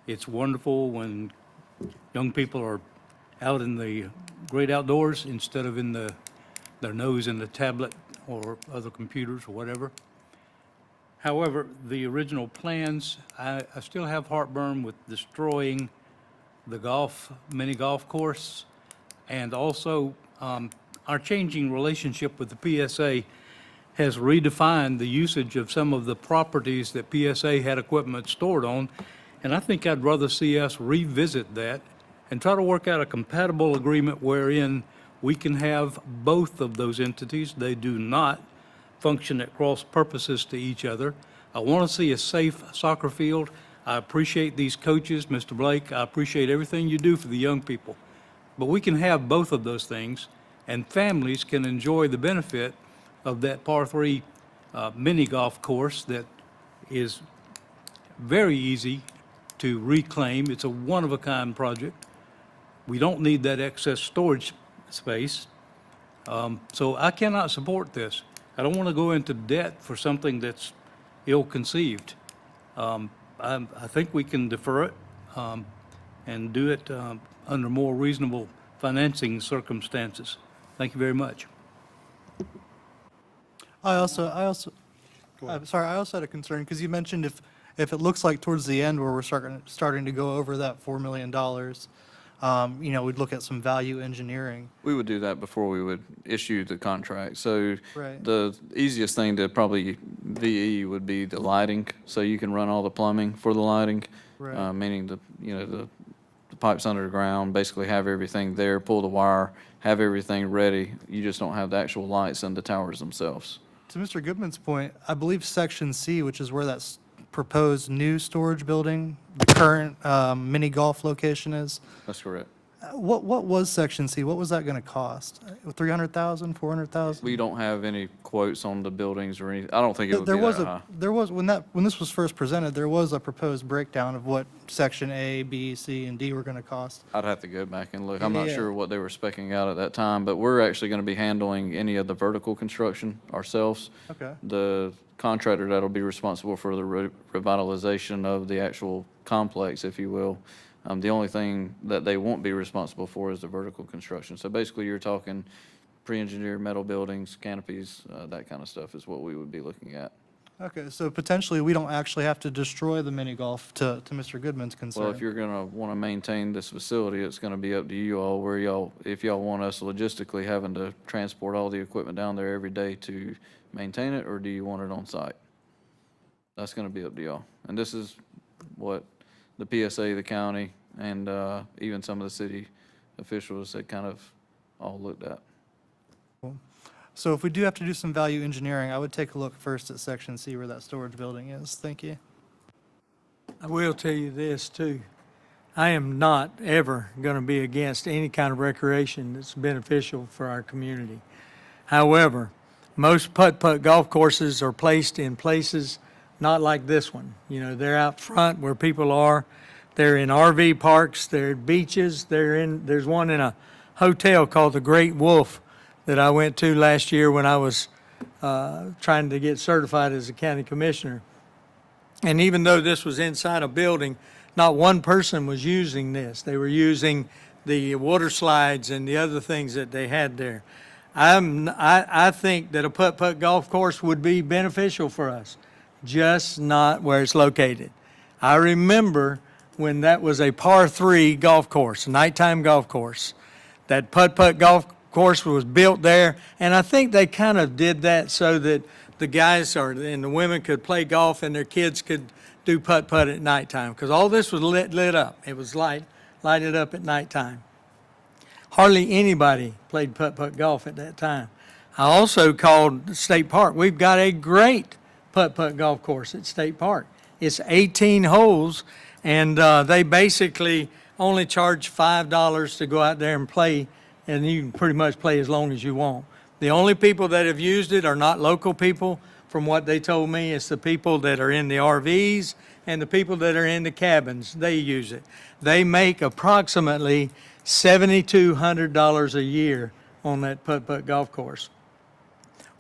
It's wonderful when young people are out in the great outdoors instead of in their nose in the tablet or other computers or whatever. However, the original plans, I still have heartburn with destroying the mini golf course, and also our changing relationship with the PSA has redefined the usage of some of the properties that PSA had equipment stored on, and I think I'd rather see us revisit that and try to work out a compatible agreement wherein we can have both of those entities. They do not function at cross purposes to each other. I want to see a safe soccer field. I appreciate these coaches, Mr. Blake. I appreciate everything you do for the young people. But we can have both of those things, and families can enjoy the benefit of that par 3 mini golf course that is very easy to reclaim. It's a one-of-a-kind project. We don't need that excess storage space. So I cannot support this. I don't want to go into debt for something that's ill-conceived. I think we can defer it and do it under more reasonable financing circumstances. Thank you very much. I also had a concern, because you mentioned if it looks like towards the end where we're starting to go over that $4 million, we'd look at some value engineering. We would do that before we would issue the contract. So Right. the easiest thing to probably VE would be the lighting, so you can run all the plumbing for the lighting. Right. Meaning the pipes underground, basically have everything there, pull the wire, have everything ready. You just don't have the actual lights and the towers themselves. To Mr. Goodman's point, I believe Section C, which is where that proposed new storage building, the current mini golf location is. That's correct. What was Section C? What was that going to cost? 300,000, 400,000? We don't have any quotes on the buildings or anything. I don't think it would be that high. There was, when this was first presented, there was a proposed breakdown of what Section A, B, C, and D were going to cost. I'd have to go back and look. I'm not Yeah. sure what they were specking out at that time, but we're actually going to be handling any of the vertical construction ourselves. Okay. The contractor that'll be responsible for the revitalization of the actual complex, if you will. The only thing that they won't be responsible for is the vertical construction. So basically, you're talking pre-engineered metal buildings, canopies, that kind of stuff is what we would be looking at. Okay, so potentially, we don't actually have to destroy the mini golf to Mr. Goodman's concern. Well, if you're going to want to maintain this facility, it's going to be up to you all if y'all want us logistically having to transport all the equipment down there every day to maintain it, or do you want it on site? That's going to be up to y'all. And this is what the PSA, the county, and even some of the city officials had kind of all looked at. So if we do have to do some value engineering, I would take a look first at Section C where that storage building is. Thank you. I will tell you this, too. I am not ever going to be against any kind of recreation that's beneficial for our community. However, most putt-putt golf courses are placed in places not like this one. You know, they're out front where people are. They're in RV parks, they're at beaches, there's one in a hotel called the Great Wolf that I went to last year when I was trying to get certified as a county commissioner. And even though this was inside a building, not one person was using this. They were using the water slides and the other things that they had there. I think that a putt-putt golf course would be beneficial for us, just not where it's located. I remember when that was a par 3 golf course, a nighttime golf course. That putt-putt golf course was built there, and I think they kind of did that so that the guys and the women could play golf and their kids could do putt-putt at nighttime, because all this was lit up. It was lighted up at nighttime. Hardly anybody played putt-putt golf at that time. I also called State Park. We've got a great putt-putt golf course at State Park. It's 18 holes, and they basically only charge $5 to go out there and play, and you can pretty much play as long as you want. The only people that have used it are not local people. From what they told me, it's the people that are in the RVs and the people that are in the cabins. They use it. They make approximately $7,200 a year on that putt-putt golf course.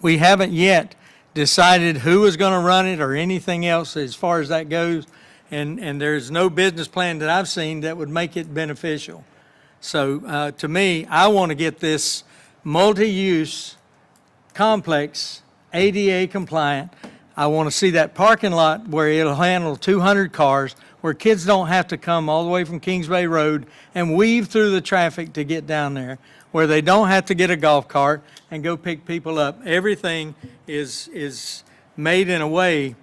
We haven't yet decided who is going to run it or anything else as far as that goes, and there's no business plan that I've seen that would make it beneficial. So to me, I want to get this multi-use complex ADA compliant. I want to see that parking lot where it'll handle 200 cars, where kids don't have to come all the way from Kingsway Road and weave through the traffic to get down there, where they don't have to get a golf cart and go pick people up. Everything is made in a way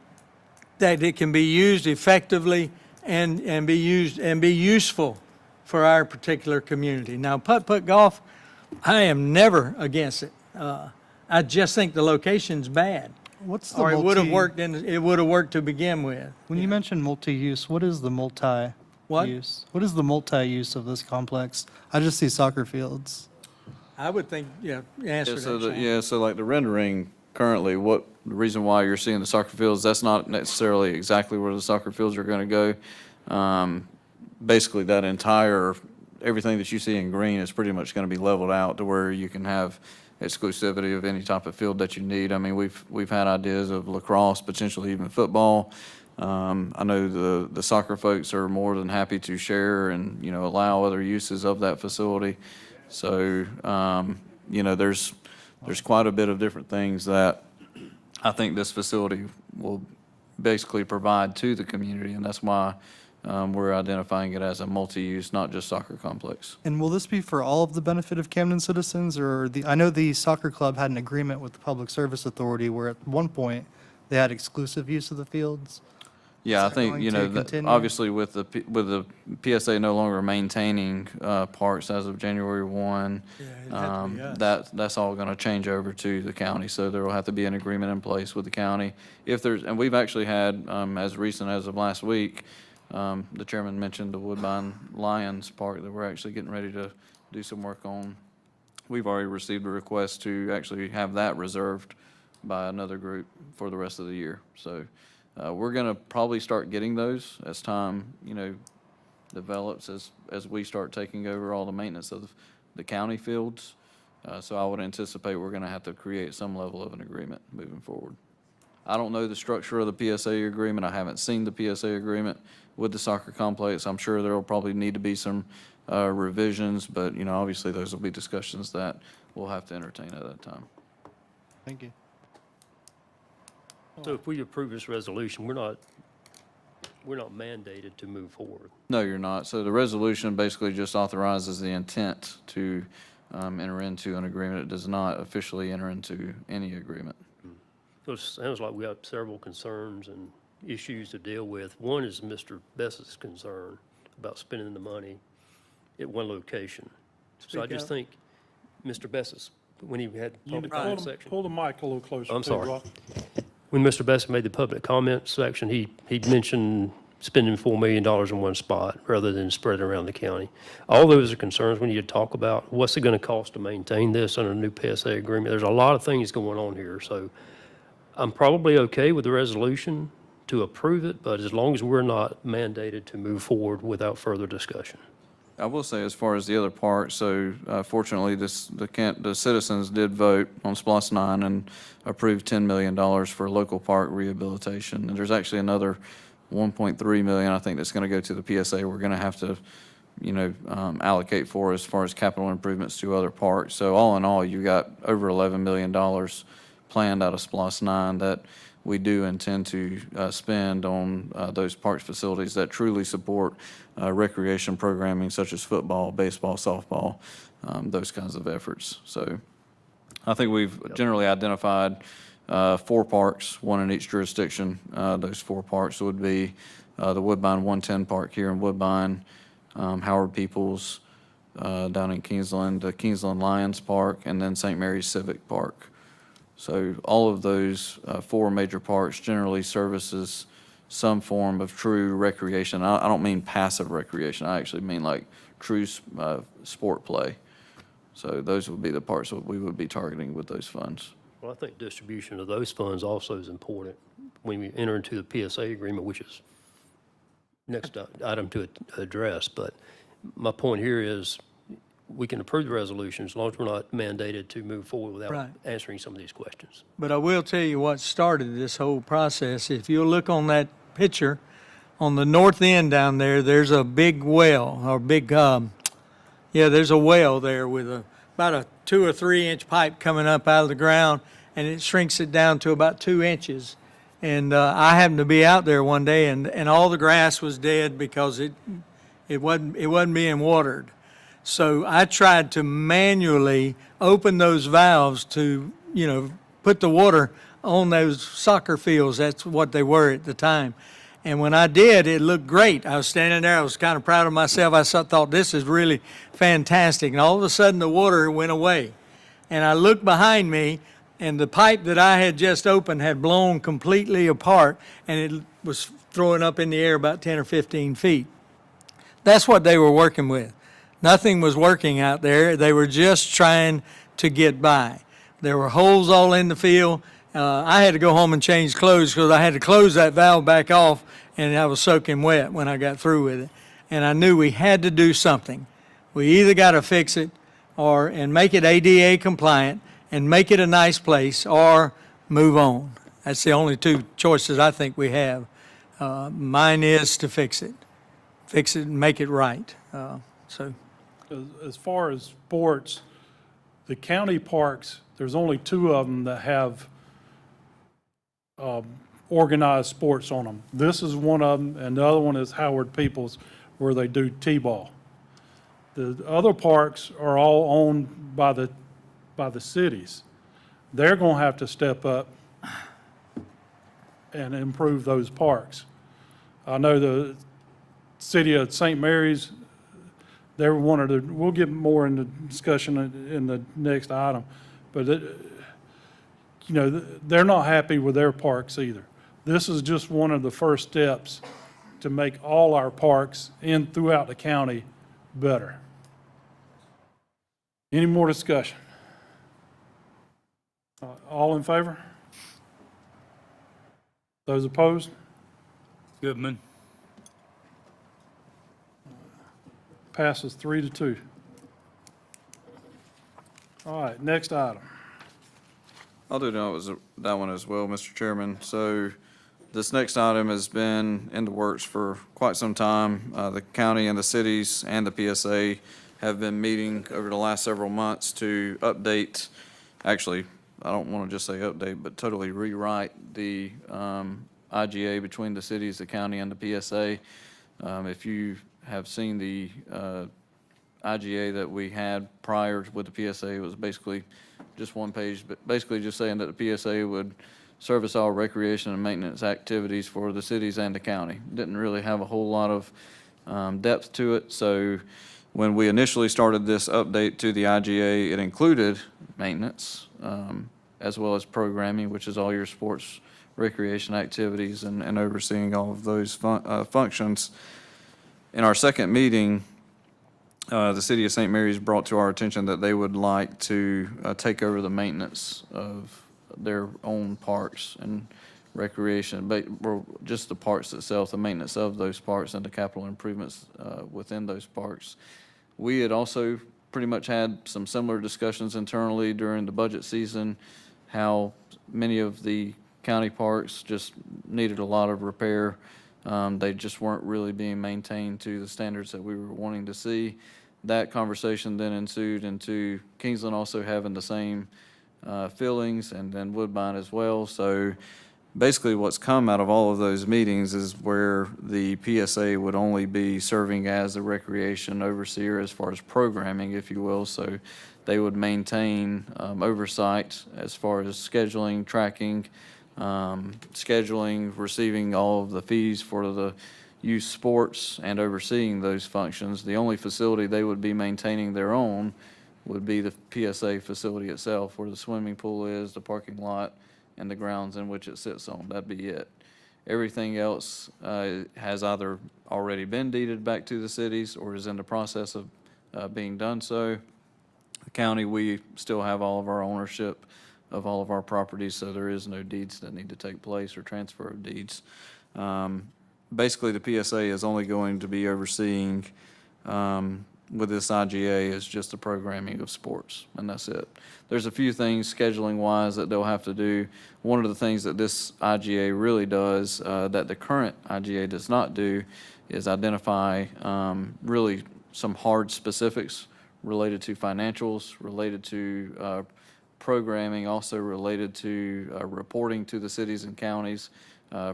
that it can be used effectively and be useful for our particular community. Now, putt-putt golf, I am never against it. I just think the location's bad. What's the Or it would have worked to begin with. When you mention multi-use, what is the multi-use? What is the multi-use of this complex? I just see soccer fields. I would think, answer that, Shane. So like the rendering currently, the reason why you're seeing the soccer fields, that's not necessarily exactly where the soccer fields are going to go. Basically, that everything that you see in green is pretty much going to be leveled out to where you can have exclusivity of any type of field that you need. I mean, we've had ideas of lacrosse, potentially even football. I know the soccer folks are more than happy to share and, allow other uses of that facility. So, there's quite a bit of different things that I think this facility will basically provide to the community, and that's why we're identifying it as a multi-use, not just soccer complex. And will this be for all of the benefit of Camden citizens, or I know the soccer club had an agreement with the Public Service Authority where at one point they had exclusive use of the fields? Yeah, I Is that think, going to continue? obviously with the PSA no longer maintaining parks as of January 1, that's all going to change over to the county. So there will have to be an agreement in place with the county. And we've actually had, as recent as of last week, the chairman mentioned the Woodbine Lions Park that we're actually getting ready to do some work on. We've already received a request to actually have that reserved by another group for the rest of the year. So we're going to probably start getting those as time, develops, as we start taking over all the maintenance of the county fields. So I would anticipate we're going to have to create some level of an agreement moving forward. I don't know the structure of the PSA agreement. I haven't seen the PSA agreement with the soccer complex. I'm sure there will probably need to be some revisions, but, obviously those will be discussions that we'll have to entertain at that time. Thank you. So if we approve this resolution, we're not mandated to move forward. No, you're not. So the resolution basically just authorizes the intent to enter into an agreement. It does not officially enter into any agreement. So it sounds like we have several concerns and issues to deal with. One is Mr. Bess's concern about spending the money at one location. So I just think Mr. Bess's, when he had public comment section. Pull the mic a little closer. I'm too, sorry. Rock. When Mr. Bess made the public comment section, he mentioned spending $4 million in one spot rather than spread it around the county. All those are concerns we need to talk about. What's it going to cost to maintain this under a new PSA agreement? There's a lot of things going on here, so I'm probably okay with the resolution to approve it, but as long as we're not mandated to move forward without further discussion. I will say, as far as the other parks, so fortunately, the citizens did vote on SPLOST 9 and approved $10 million for local park rehabilitation. And there's actually another $1.3 million, I think, that's going to go to the PSA. We're going to have to, allocate for as far as capital improvements to other parks. So all in all, you got over $11 million planned out of SPLOST 9 that we do intend to spend on those parks facilities that truly support recreation programming such as football, baseball, softball, those kinds of efforts. So I think we've generally identified 4 parks, one in each jurisdiction. Those 4 parks would be the Woodbine 110 Park here in Woodbine, Howard Peoples down in Kingsland, the Kingsland Lions Park, and then St. Mary's Civic Park. So all of those 4 major parks generally services some form of true recreation. I don't mean passive recreation. I actually mean like true sport play. So those would be the parks that we would be targeting with those funds. Well, I think distribution of those funds also is important when we enter into the PSA agreement, which is next item to address. But my point here is we can approve the resolution as long as we're not mandated to move forward without Right. answering some of these questions. But I will tell you what started this whole process. If you'll look on that picture, on the north end down there, there's a big well, or big, there's a well there with about a 2 or 3 inch pipe coming up out of the ground, and it shrinks it down to about 2 inches. And I happened to be out there one day, and all the grass was dead because it wasn't being watered. So I tried to manually open those valves to, put the water on those soccer fields. That's what they were at the time. And when I did, it looked great. I was standing there. I was kind of proud of myself. I thought, this is really fantastic. And all of a sudden, the water went away. And I looked behind me, and the pipe that I had just opened had blown completely apart, and it was throwing up in the air about 10 or 15 feet. That's what they were working with. Nothing was working out there. They were just trying to get by. There were holes all in the field. I had to go home and change clothes because I had to close that valve back off, and I was soaking wet when I got through with it. And I knew we had to do something. We either got to fix it and make it ADA compliant and make it a nice place, or move on. That's the only 2 choices I think we have. Mine is to fix it and make it right. As far as sports, the county parks, there's only 2 of them that have organized sports on them. This is one of them, and the other one is Howard Peoples, where they do T-ball. The other parks are all owned by the cities. They're going to have to step up and improve those parks. I know the city of St. Mary's, we'll get more into discussion in the next item, but they're not happy with their parks either. This is just one of the first steps to make all our parks throughout the county better. Any more discussion? All in favor? Those opposed? Goodman. Passes 3-2. All right, next item. I'll do that one as well, Mr. Chairman. So this next item has been in the works for quite some time. The county and the cities and the PSA have been meeting over the last several months to update, actually, I don't want to just say update, but totally rewrite the IGA between the cities, the county, and the PSA. If you have seen the IGA that we had prior with the PSA, it was basically just one page, but basically just saying that the PSA would service all recreation and maintenance activities for the cities and the county. Didn't really have a whole lot of depth to it. So when we initially started this update to the IGA, it included maintenance, as well as programming, which is all your sports, recreation activities, and overseeing all of those functions. In our second meeting, the city of St. Mary's brought to our attention that they would like to take over the maintenance of their own parks and recreation, but just the parks itself, the maintenance of those parks and the capital improvements within those parks. We had also pretty much had some similar discussions internally during the budget season, how many of the county parks just needed a lot of repair. They just weren't really being maintained to the standards that we were wanting to see. That conversation then ensued into Kingsland also having the same feelings, and then Woodbine as well. So basically what's come out of all of those meetings is where the PSA would only be serving as a recreation overseer as far as programming, if you will. So they would maintain oversight as far as scheduling, tracking, receiving all of the fees for the youth sports, and overseeing those functions. The only facility they would be maintaining their own would be the PSA facility itself, where the swimming pool is, the parking lot, and the grounds in which it sits on. That'd be it. Everything else has either already been deeded back to the cities or is in the process of being done so. The county, we still have all of our ownership of all of our properties, so there is no deeds that need to take place or transfer of deeds. Basically, the PSA is only going to be overseeing with this IGA is just the programming of sports, and that's it. There's a few things scheduling-wise that they'll have to do. One of the things that this IGA really does that the current IGA does not do is identify really some hard specifics related to financials, related to programming, also related to reporting to the cities and counties,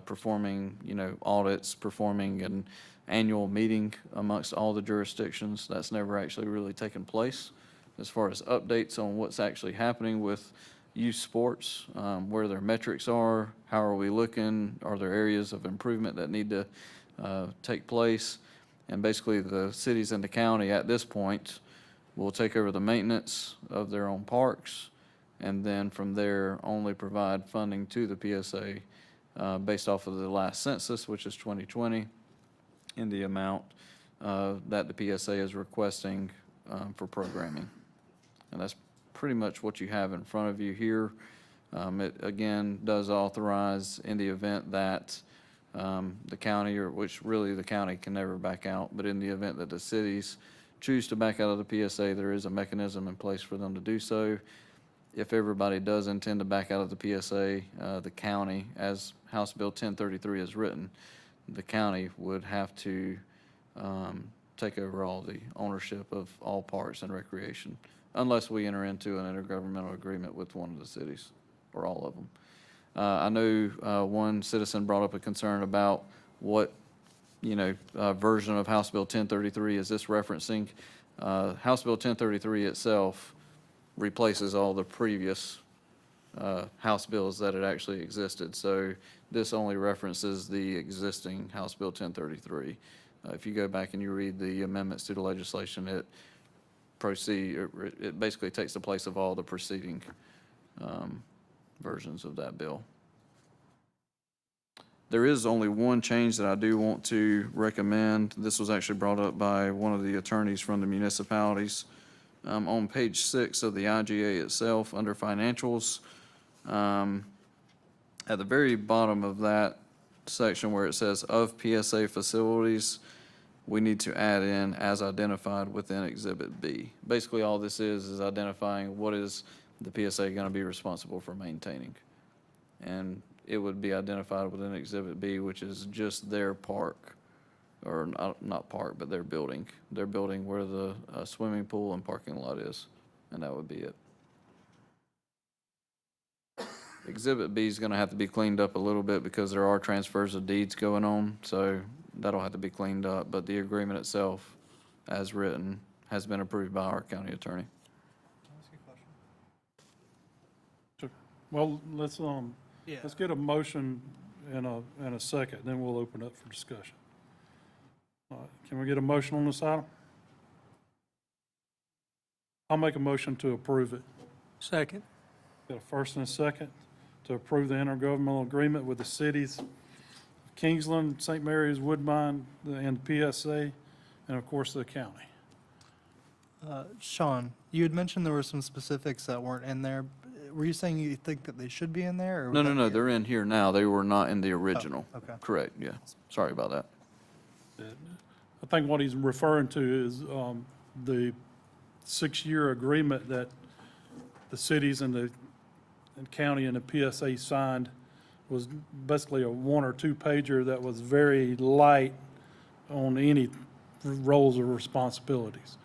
performing, audits, performing an annual meeting amongst all the jurisdictions. That's never actually really taken place. As far as updates on what's actually happening with youth sports, where their metrics are, how are we looking, are there areas of improvement that need to take place? And basically the cities and the county at this point will take over the maintenance of their own parks, and then from there only provide funding to the PSA based off of the last census, which is 2020, in the amount that the PSA is requesting for programming. And that's pretty much what you have in front of you here. It, again, does authorize in the event that the county, or which really the county can never back out, but in the event that the cities choose to back out of the PSA, there is a mechanism in place for them to do so. If everybody does intend to back out of the PSA, the county, as House Bill 1033 is written, the county would have to take over all the ownership of all parks and recreation, unless we enter into an intergovernmental agreement with one of the cities, or all of them. I know one citizen brought up a concern about what, version of House Bill 1033 is this referencing. House Bill 1033 itself replaces all the previous House bills that had actually existed. So this only references the existing House Bill 1033. If you go back and you read the amendments to the legislation, it basically takes the place of all the preceding versions of that bill. There is only one change that I do want to recommend. This was actually brought up by one of the attorneys from the municipalities. On page 6 of the IGA itself, under financials, at the very bottom of that section where it says of PSA facilities, we need to add in as identified within Exhibit B. Basically, all this is identifying what is the PSA going to be responsible for maintaining. And it would be identified within Exhibit B, which is just their park, or not park, but their building. Their building where the swimming pool and parking lot is, and that would be it. Exhibit B is going to have to be cleaned up a little bit because there are transfers of deeds going on, so that'll have to be cleaned up. But the agreement itself, as written, has been approved by our county attorney. Well, let's get a motion and a second, then we'll open up for discussion. All right, can we get a motion on this item? I'll make a motion to approve it. Second. Got a first and a second to approve the intergovernmental agreement with the cities of Kingsland, St. Mary's, Woodbine, and PSA, and of course, the county. Sean, you had mentioned there were some specifics that weren't in there. Were you saying you think that they should be in there? Or would No, that no, no, be- they're in here now. They were not in the original. okay. Correct, yeah. Sorry about that. I think what he's referring to is the 6-year agreement that the cities and the county and the PSA signed was basically a 1 or 2 pager that was very light on any roles or responsibilities.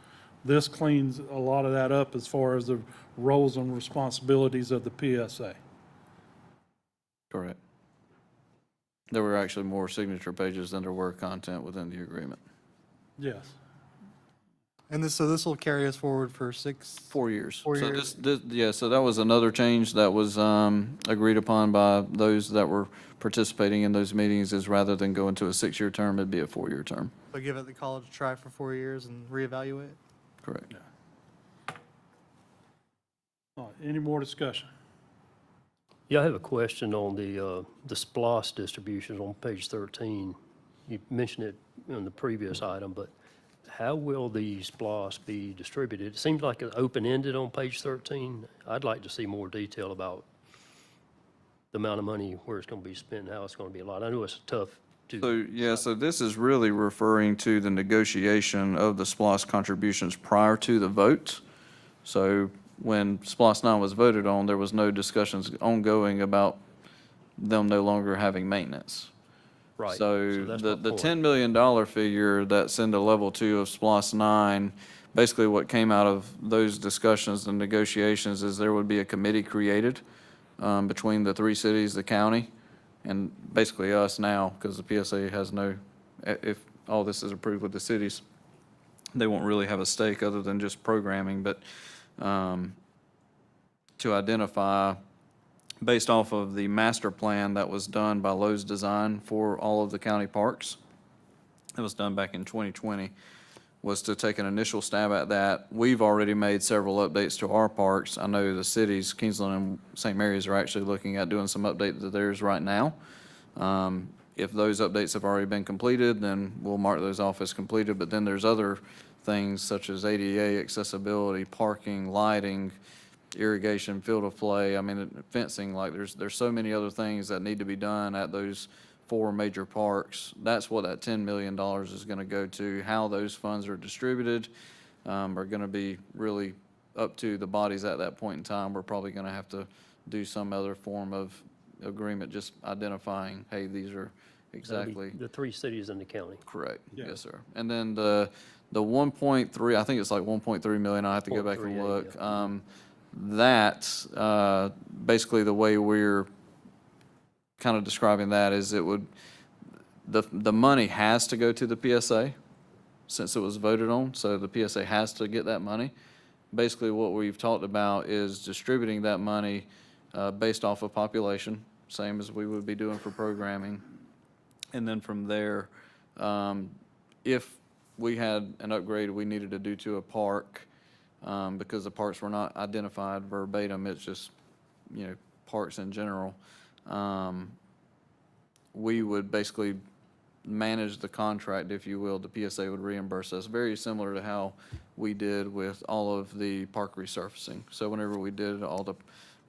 This cleans a lot of that up as far as the roles and responsibilities of the PSA. Correct. There were actually more signature pages than there were content within the agreement. Yes. And so this will carry us forward for 4 years. 4 So years? yeah, so that was another change that was agreed upon by those that were participating in those meetings, is rather than go into a 6-year term, it'd be a 4-year term. So give it the college a try for 4 years and reevaluate? Correct. All right, any more discussion? Yeah, I have a question on the SPOS distributions on page 13. You mentioned it in the previous item, but how will the SPOS be distributed? It seems like it's open-ended on page 13. I'd like to see more detail about the amount of money, where it's going to be spent, and how it's going to be allotted. I know it's tough to. So, yeah, so this is really referring to the negotiation of the SPOS contributions prior to the vote. So when SPOS 9 was voted on, there was no discussions ongoing about them no longer having maintenance. Right. So that's the my point. $10 million figure that's in the level 2 of SPOS 9, basically what came out of those discussions and negotiations is there would be a committee created between the 3 cities, the county, and basically us now, because the PSA has no, if all this is approved with the cities, they won't really have a stake other than just programming, but to identify, based off of the master plan that was done by Lowe's Design for all of the county parks, it was done back in 2020, was to take an initial stab at that. We've already made several updates to our parks. I know the cities, Kingsland and St. Mary's, are actually looking at doing some updates to theirs right now. If those updates have already been completed, then we'll mark those off as completed, but then there's other things such as ADA, accessibility, parking, lighting, irrigation, field of play, I mean, fencing, like there's so many other things that need to be done at those 4 major parks. That's what that $10 million is going to go to. How those funds are distributed are going to be really up to the bodies at that point in time. We're probably going to have to do some other form of agreement, just identifying, hey, these are That'd be exactly. the 3 cities in the county. Correct, Yeah. yes, sir. And then the 1.3, I think it's like 1.3 million, I have to go back and 1.38, look. yeah. That's basically the way we're kind of describing that is it would, the money has to go to the PSA since it was voted on, so the PSA has to get that money. Basically, what we've talked about is distributing that money based off of population, same as we would be doing for programming. And then from there, if we had an upgrade we needed to do to a park, because the parks were not identified verbatim, it's just, parks in general, we would basically manage the contract, if you will. The PSA would reimburse us, very similar to how we did with all of the park resurfacing. So whenever we did all the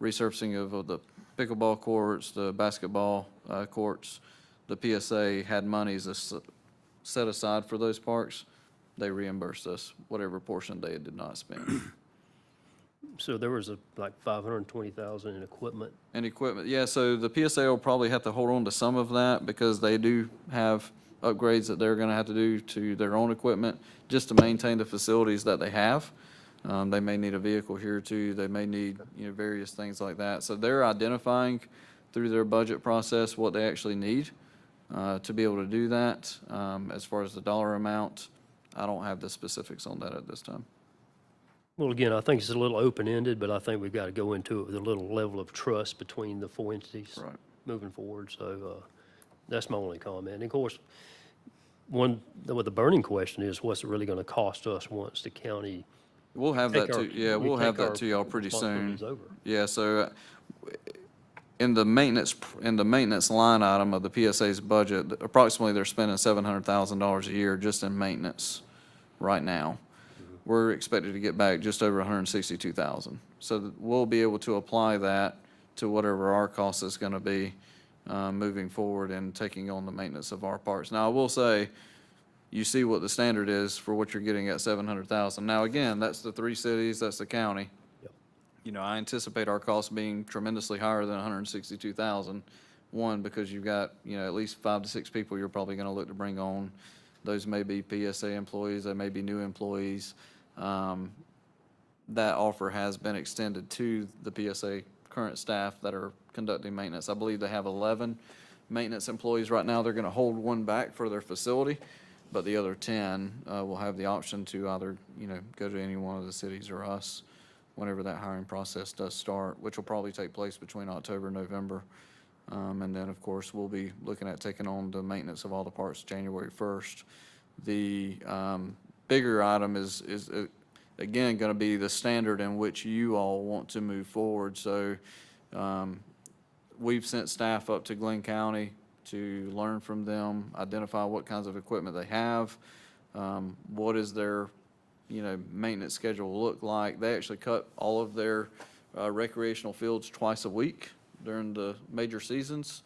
resurfacing of the pickleball courts, the basketball courts, the PSA had monies set aside for those parks. They reimbursed us whatever portion they did not spend. So there was like 520,000 in equipment. And equipment, yeah, so the PSA will probably have to hold on to some of that because they do have upgrades that they're gonna have to do to their own equipment just to maintain the facilities that they have. They may need a vehicle here too, they may need, various things like that. So they're identifying through their budget process what they actually need to be able to do that. As far as the dollar amount, I don't have the specifics on that at this time. Well, again, I think it's a little open-ended, but I think we've got to go into it with a little level of trust between the 4 entities Right. moving forward. So that's my only comment. And of course, what the burning question is, what's it really going to cost us once the county We'll have Take that our- to, yeah, we we'll have take our that to y'all pretty soon. responsibilities over. Yeah, so in the maintenance line item of the PSA's budget, approximately they're spending $700,000 a year just in maintenance right now. We're expected to get back just over 162,000. So we'll be able to apply that to whatever our cost is going to be moving forward and taking on the maintenance of our parks. Now, I will say, you see what the standard is for what you're getting at 700,000. Now, again, that's the 3 cities, that's the county. You know, I anticipate our costs being tremendously higher than 162,000. One, because you've got, you know, at least 5 to 6 people you're probably going to look to bring on. Those may be PSA employees, they may be new employees. That offer has been extended to the PSA current staff that are conducting maintenance. I believe they have 11 maintenance employees right now. They're going to hold one back for their facility, but the other 10 will have the option to either, you know, go to any one of the cities or us whenever that hiring process does start, which will probably take place between October and November. And then, of course, we'll be looking at taking on the maintenance of all the parks January 1st. The bigger item is again, going to be the standard in which you all want to move forward. So we've sent staff up to Glenn County to learn from them, identify what kinds of equipment they have, what is their, you know, maintenance schedule look like. They actually cut all of their recreational fields twice a week during the major seasons.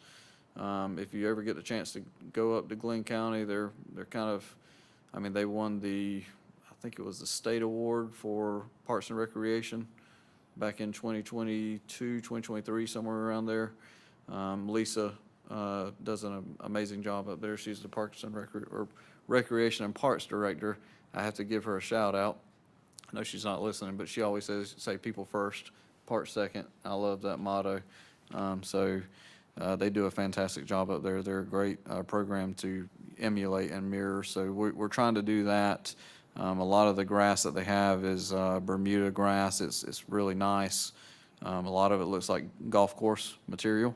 If you ever get the chance to go up to Glenn County, they're kind of, I mean, they won I think it was the state award for Parks and Recreation back in 2022, 2023, somewhere around there. Lisa does an amazing job up there. She's the Parks and Recreation and Parks Director. I have to give her a shout out. I know she's not listening, but she always says, say people first, parks second. I love that motto. They do a fantastic job up there. They're a great program to emulate and mirror. So we're trying to do that. A lot of the grass that they have is Bermuda grass. It's really nice. A lot of it looks like golf course material,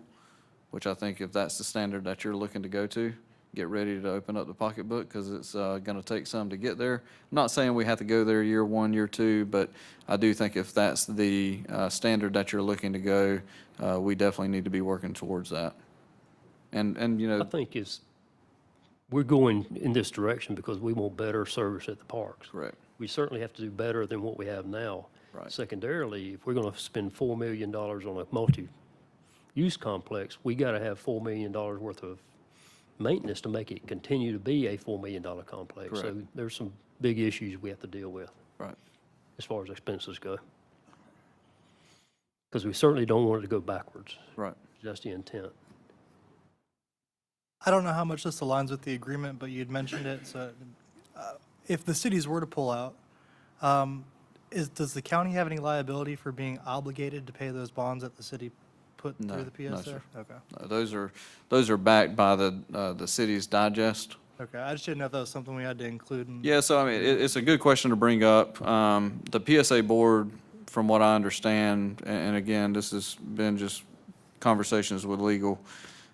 which I think if that's the standard that you're looking to go to, get ready to open up the pocketbook because it's going to take some to get there. I'm not saying we have to go there year 1, year 2, but I do think if that's the standard that you're looking to go, we definitely need to be working towards that. And you know, I think we're going in this direction because we want better service at the parks. Correct. We certainly have to do better than what we have now. Right. Secondarily, if we're going to spend $4 million on a multi-use complex, we got to have $4 million worth of maintenance to make it continue to be a $4 million complex. Correct. So there's some big issues we have to deal with. Right. As far as expenses go. Because we certainly don't want it to go backwards. Right. That's the intent. I don't know how much this aligns with the agreement, but you'd mentioned it, so if the cities were to pull out, does the county have any liability for being obligated to pay those bonds that the city put through the PSA? No, sir. Okay. Those are backed by the city's digest. Okay, I just didn't know if that was something we had to include in. Yeah, so I mean, it's a good question to bring up. The PSA board, from what I understand, and again, this has been just conversations with legal.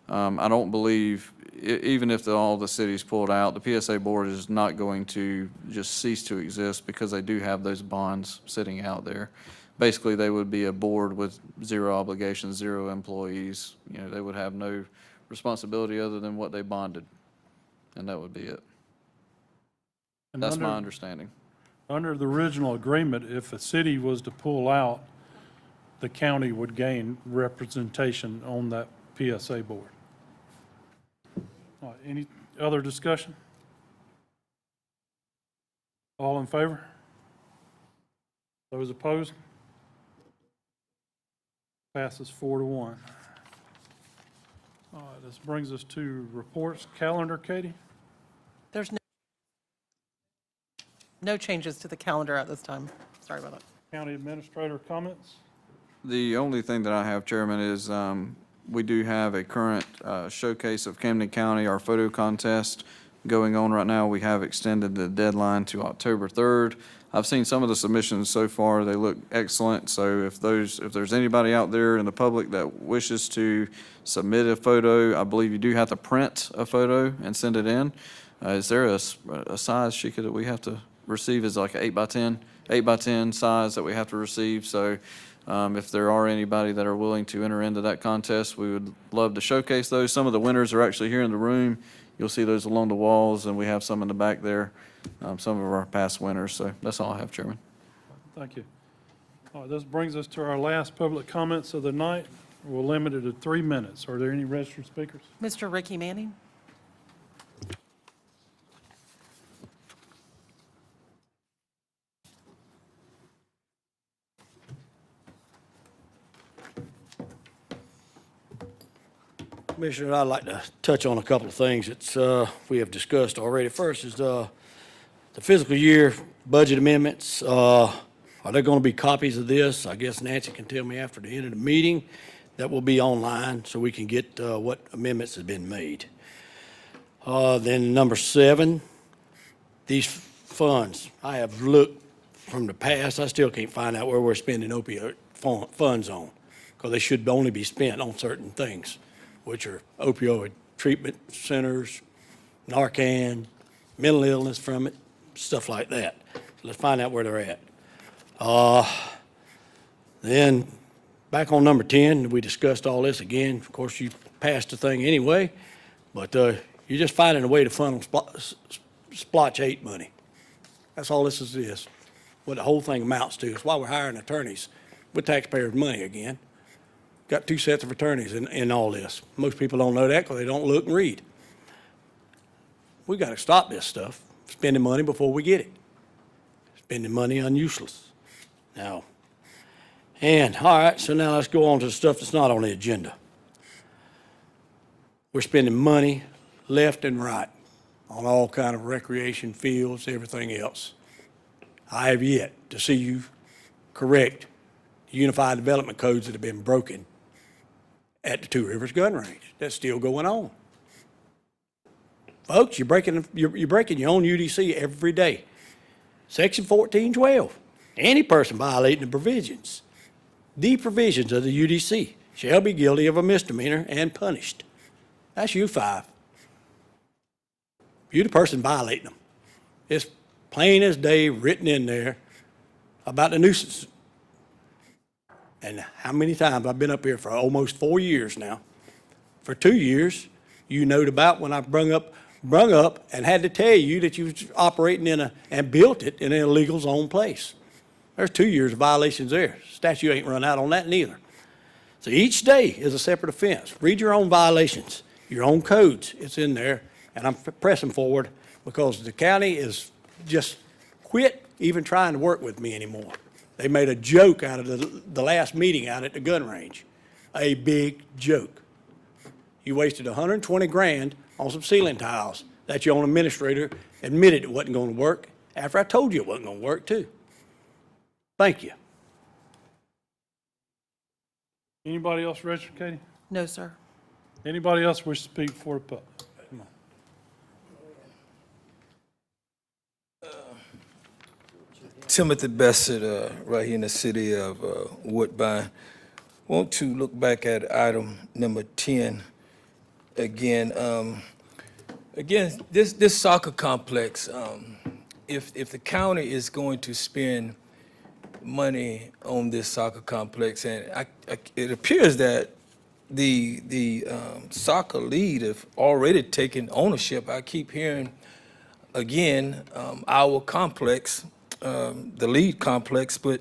I don't believe, even if all the cities pulled out, the PSA board is not going to just cease to exist because they do have those bonds sitting out there. Basically, they would be a board with 0 obligations, 0 employees. You know, they would have no responsibility other than what they bonded, and that would be it. And That's my understanding. Under the original agreement, if a city was to pull out, the county would gain representation on that PSA board. All right, any other discussion? All in favor? Those opposed? Passes 4-1. All right, this brings us to reports calendar, Katie? There's no changes to the calendar at this time. Sorry about that. County administrator comments? The only thing that I have, Chairman, is we do have a current showcase of Camden County, our photo contest going on right now. We have extended the deadline to October 3rd. I've seen some of the submissions so far. They look excellent. So if there's anybody out there in the public that wishes to submit a photo, I believe you do have to print a photo and send it in. Is there a size, Sheikah, that we have to receive is like an 8x10 size that we have to receive. So if there are anybody that are willing to enter into that contest, we would love to showcase those. Some of the winners are actually here in the room. You'll see those along the walls, and we have some in the back there, some of our past winners. So that's all I have, Chairman. Thank you. All right, this brings us to our last public comments of the night. We'll limit it to 3 minutes. Are there any registered speakers? Mr. Ricky Manning? Commissioner, I'd like to touch on a couple of things that we have discussed already. First is the fiscal year budget amendments. Are there going to be copies of this? I guess Nancy can tell me after the end of the meeting. That will be online so we can get what amendments have been made. Then number 7, these funds. I have looked from the past. I still can't find out where we're spending opioid funds on, because they should only be spent on certain things, which are opioid treatment centers, Narcan, mental illness from it, stuff like that. So let's find out where they're at. Then back on number 10, we discussed all this again. Of course, you passed the thing anyway, but you're just finding a way to funnel splotch 8 money. That's all this is. What the whole thing amounts to. It's why we're hiring attorneys with taxpayers' money again. Got 2 sets of attorneys in all this. Most people don't know that because they don't look and read. We got to stop this stuff, spending money before we get it. Spending money on useless. Now, all right, so now let's go on to the stuff that's not on the agenda. We're spending money left and right on all kind of recreation fields, everything else. I have yet to see you correct the Unified Development Codes that have been broken at the Two Rivers Gun Range. That's still going on. Folks, you're breaking your own UDC every day. Section 1412, any person violating the provisions of the UDC shall be guilty of a misdemeanor and punished. That's you 5. You the person violating them. It's plain as day written in there about the nuisance. And how many times I've been up here for almost 4 years now. For 2 years, you knowed about when I brung up and had to tell you that you was operating and built it in an illegal zone place. There's 2 years of violations there. Statute ain't run out on that neither. So each day is a separate offense. Read your own violations, your own codes. It's in there, and I'm pressing forward because the county is just quit even trying to work with me anymore. They made a joke out of the last meeting out at the gun range. A big joke. You wasted $120,000 on some ceiling tiles that your own administrator admitted it wasn't going to work after I told you it wasn't going to work too. Thank you. Anybody else registered, Katie? No, sir. Anybody else wish to speak for the public? Come on. Timothy Bessett, right here in the city of Woodbine. Want to look back at item number 10 again. Again, this soccer complex, if the county is going to spend money on this soccer complex, and it appears that the soccer league have already taken ownership. I keep hearing again our complex, the lead complex, but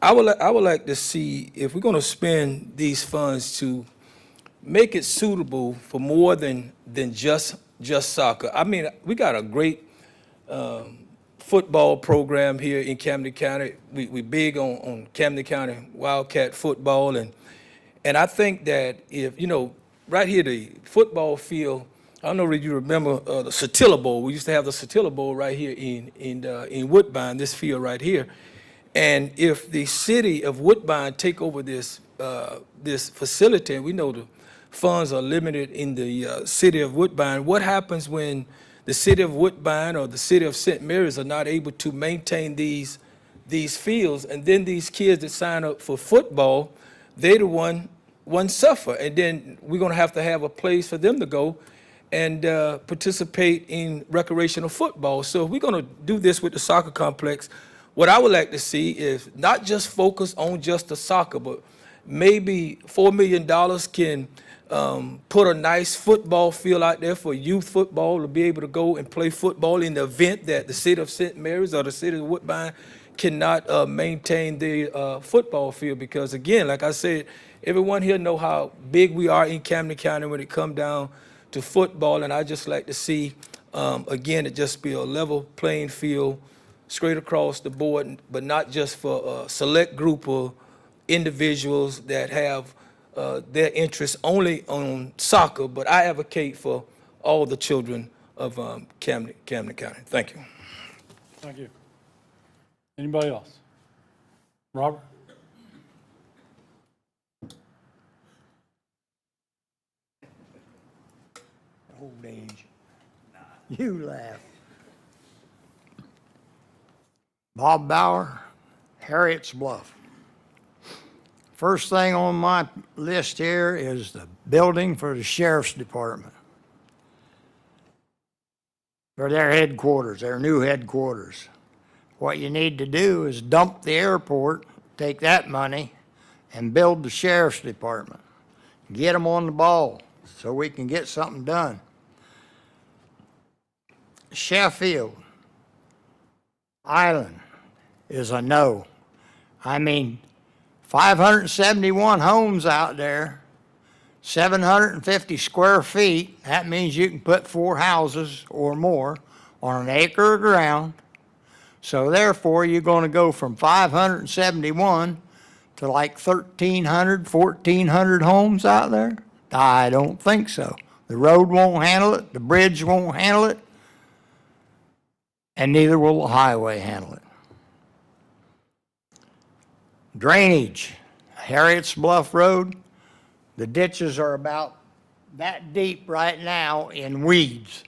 I would like to see if we're going to spend these funds to make it suitable for more than just soccer. I mean, we got a great football program here in Camden County. We big on Camden County Wildcat football, and I think that if, right here, the football field, I don't know if you remember the Satilla Bowl. We used to have the Satilla Bowl right here in Woodbine, this field right here. And if the city of Woodbine take over this facility, and we know the funds are limited in the city of Woodbine, what happens when the city of Woodbine or the city of St. Mary's are not able to maintain these fields, and then these kids that sign up for football, they the one suffer, and then we're going to have a place for them to go. and participate in recreational football. So if we're going to do this with the soccer complex, what I would like to see is not just focus on just the soccer, but maybe $4 million can put a nice football field out there for youth football to be able to go and play football in the event that the city of St. Mary's or the city of Woodbine cannot maintain the football field. Because again, like I said, everyone here know how big we are in Camden County when it comes down to football, and I just like to see, again, it just be a level playing field straight across the board, but not just for a select group of individuals that have their interest only on soccer, but I advocate for all the children of Camden County. Thank you. Thank you. Anybody else? Robert? Old age. You laugh. Bob Bauer, Harriet's Bluff. First thing on my list here is the building for the sheriff's department. For their headquarters, their new headquarters. What you need to do is dump the airport, take that money, and build the sheriff's department. Get them on the ball so we can get something done. Sheffield Island is a no. I mean, 571 homes out there, 750 square feet. That means you can put 4 houses or more on an acre of ground. So therefore, you're going to go from 571 to like 1,300, 1,400 homes out there? I don't think so. The road won't handle it, the bridge won't handle it, and neither will the highway handle it. Drainage, Harriet's Bluff Road, the ditches are about that deep right now in weeds.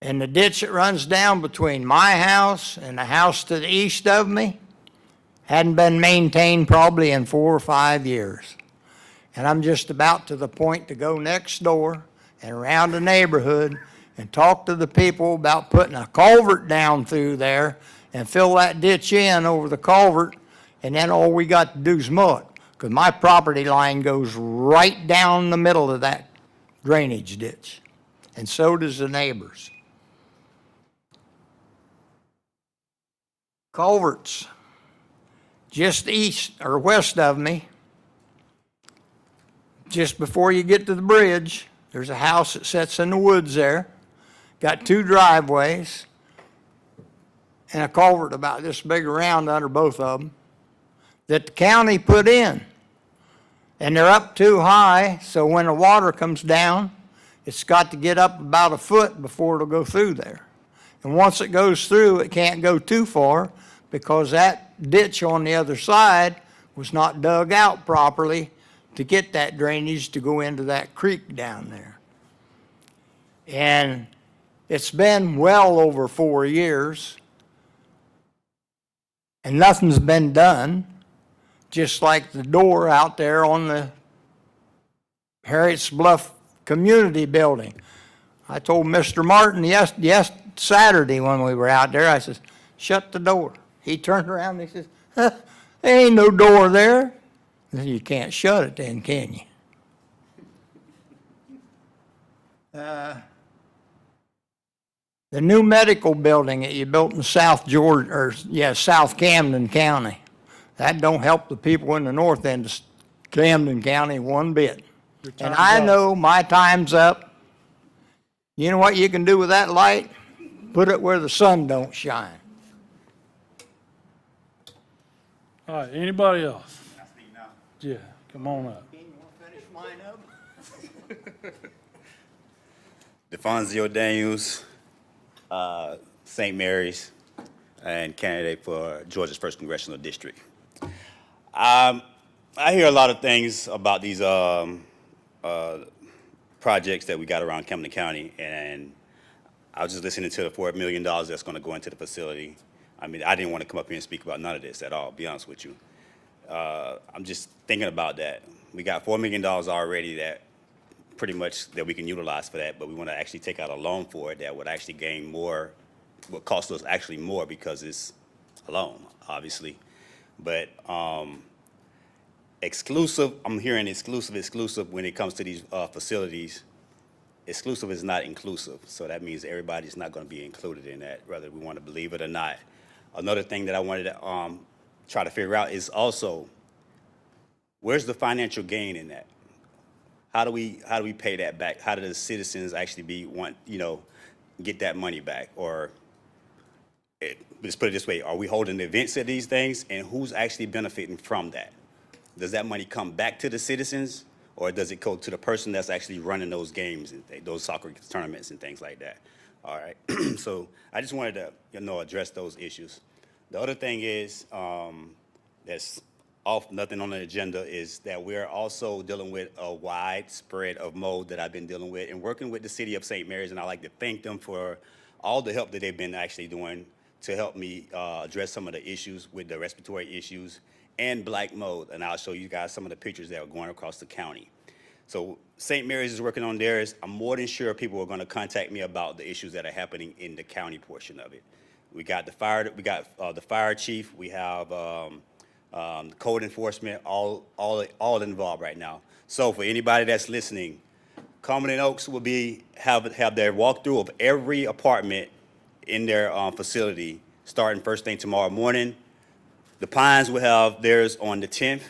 And the ditch that runs down between my house and the house to the east of me hadn't been maintained probably in 4 or 5 years. And I'm just about to the point to go next door and around the neighborhood and talk to the people about putting a culvert down through there and fill that ditch in over the culvert, and then all we got to do is mow it. Because my property line goes right down the middle of that drainage ditch, and so does the neighbors. Culverts, just east or west of me, just before you get to the bridge, there's a house that sits in the woods there, got 2 driveways, and a culvert about this big around under both of them that the county put in. And they're up too high, so when the water comes down, it's got to get up about 1 foot before it'll go through there. And once it goes through, it can't go too far because that ditch on the other side was not dug out properly to get that drainage to go into that creek down there. And it's been well over 4 years, and nothing's been done, just like the door out there on the Harriet's Bluff Community Building. I told Mr. Martin yes, Saturday when we were out there, I says, shut the door. He turned around and he says, there ain't no door there. I said, you can't shut it then, can you? The new medical building that you built in South Camden County, that don't help the people in the north end of Camden County one bit. And I know my time's up. You know what you can do with that light? Put it where the sun don't shine. All right, anybody else? Yeah, come on up. You want to finish mine up? DeFonzio Daniels, St. Mary's, and candidate for Georgia's 1st Congressional District. I hear a lot of things about these projects that we got around Camden County, and I was just listening to the $4 million that's going to go into the facility. I mean, I didn't want to come up here and speak about none of this at all, to be honest with you. I'm just thinking about that. We got $4 million already that pretty much that we can utilize for that, but we want to actually take out a loan for it that would actually gain more, would cost us actually more because it's a loan, obviously. But exclusive, I'm hearing exclusive when it comes to these facilities. Exclusive is not inclusive, so that means everybody's not going to be included in that, whether we want to believe it or not. Another thing that I wanted to try to figure out is also, where's the financial gain in that? How do we pay that back? How do the citizens actually get that money back? Or let's put it this way: are we holding events at these things, and who's actually benefiting from that? Does that money come back to the citizens, or does it go to the person that's actually running those games and those soccer tournaments and things like that? All right. So I just wanted to address those issues. The other thing is that's off nothing on the agenda is that we're also dealing with a wide spread of mold that I've been dealing with and working with the city of St. Mary's, and I'd like to thank them for all the help that they've been actually doing to help me address some of the issues with the respiratory issues and black mold. And I'll show you guys some of the pictures that are going across the county. So St. Mary's is working on theirs. I'm more than sure people are going to contact me about the issues that are happening in the county portion of it. We got the fire chief, we have code enforcement, all involved right now. So for anybody that's listening, Cumberland Oaks will have their walkthrough of every apartment in their facility starting first thing tomorrow morning. The Pines will have theirs on the 10th.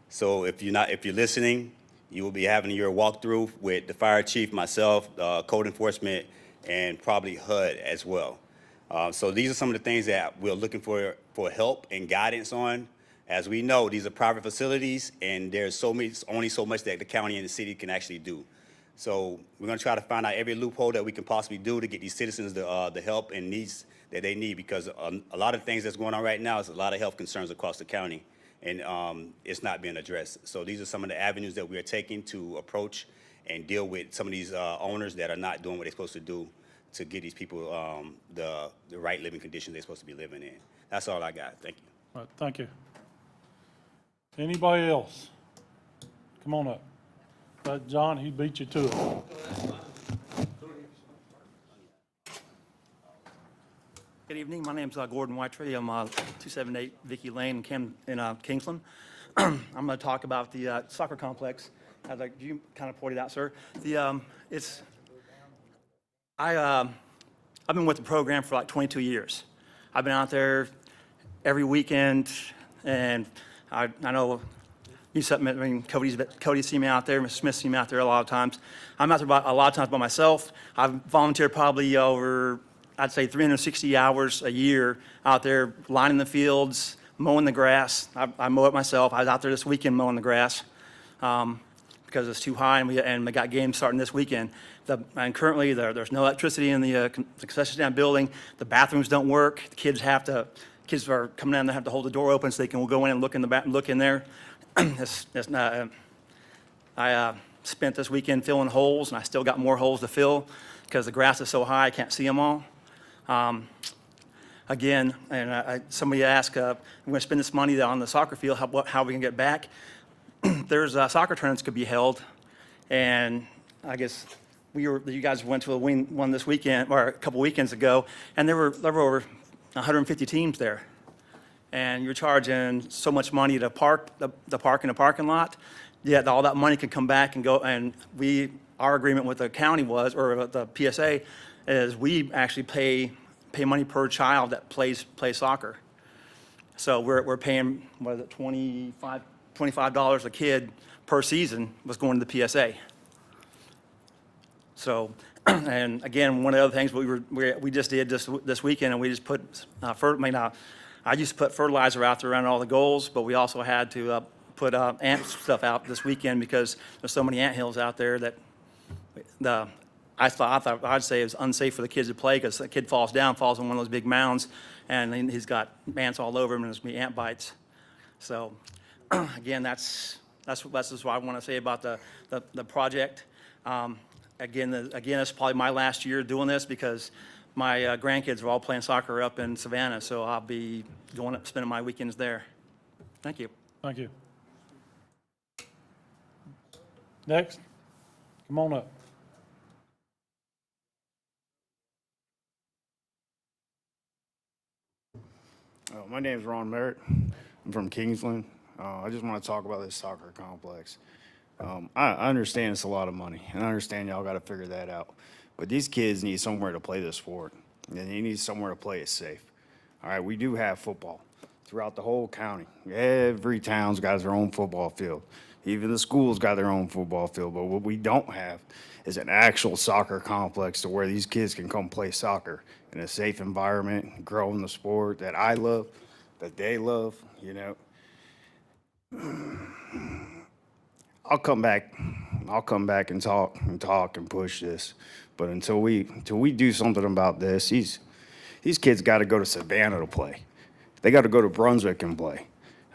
So if you're listening, you will be having your walkthrough with the fire chief, myself, code enforcement, and probably HUD as well. So these are some of the things that we're looking for help and guidance on. As we know, these are private facilities, and there's only so much that the county and the city can actually do. So we're going to try to find out every loophole that we can possibly do to get these citizens the help and needs that they need, because a lot of things that's going on right now is a lot of health concerns across the county, and it's not being addressed. So these are some of the avenues that we are taking to approach and deal with some of these owners that are not doing what they're supposed to do to get these people the right living conditions they're supposed to be living in. That's all I got. Thank you. All right, thank you. Anybody else? Come on up. John, he beat you to it. Good evening. My name's Gordon Whitetree. I'm 278 Vicky Lane in Kingsland. I'm going to talk about the soccer complex. As you kind of pointed out, sir. I've been with the program for like 22 years. I've been out there every weekend, and I know Cody's seen me out there, Mr. Smith's seen me out there a lot of times. I'm out there a lot of times by myself. I've volunteered probably over, I'd say 360 hours a year out there lining the fields, mowing the grass. I mow it myself. I was out there this weekend mowing the grass because it's too high, and we got games starting this weekend. And currently there's no electricity in the concession stand building. The bathrooms don't work. The kids are coming down. They have to hold the door open so they can go in and look in there. I spent this weekend filling holes, and I still got more holes to fill because the grass is so high I can't see them all. Again, and somebody asked, I'm going to spend this money on the soccer field, how we can get back. There's soccer tournaments could be held, and I guess you guys went to one this weekend, or a couple weekends ago, and there were over 150 teams there. And you're charging so much money to park the park in a parking lot, yet all that money can come back and go. And our agreement with the county was, or the PSA, is we actually pay money per child that plays soccer. So we're paying, what is it, $25 a kid per season was going to the PSA. So, and again, one of the other things we just did this weekend, and we just put I used to put fertilizer out there around all the goals, but we also had to put ant stuff out this weekend because there's so many ant hills out there that I thought I'd say it was unsafe for the kids to play because the kid falls on one of those big mounds, and he's got ants all over him, and there's going to be ant bites. So, again, that's just what I want to say about the project. Again, it's probably my last year doing this because my grandkids are all playing soccer up in Savannah, so I'll be going up, spending my weekends there. Thank you. Thank you. Next, Come on up. My name is Ron Merritt. I'm from Kingsland. I just want to talk about this soccer complex. I understand it's a lot of money, and I understand y'all got to figure that out. But these kids need somewhere to play this sport, and they need somewhere to play it safe. All right, we do have football throughout the whole county. Every town's got their own football field. Even the schools got their own football field. But what we don't have is an actual soccer complex to where these kids can come play soccer in a safe environment, grow in the sport that I love, that they love, you know. I'll come back and talk and push this. But until we do something about this, these kids got to go to Savannah to play. They got to go to Brunswick and play.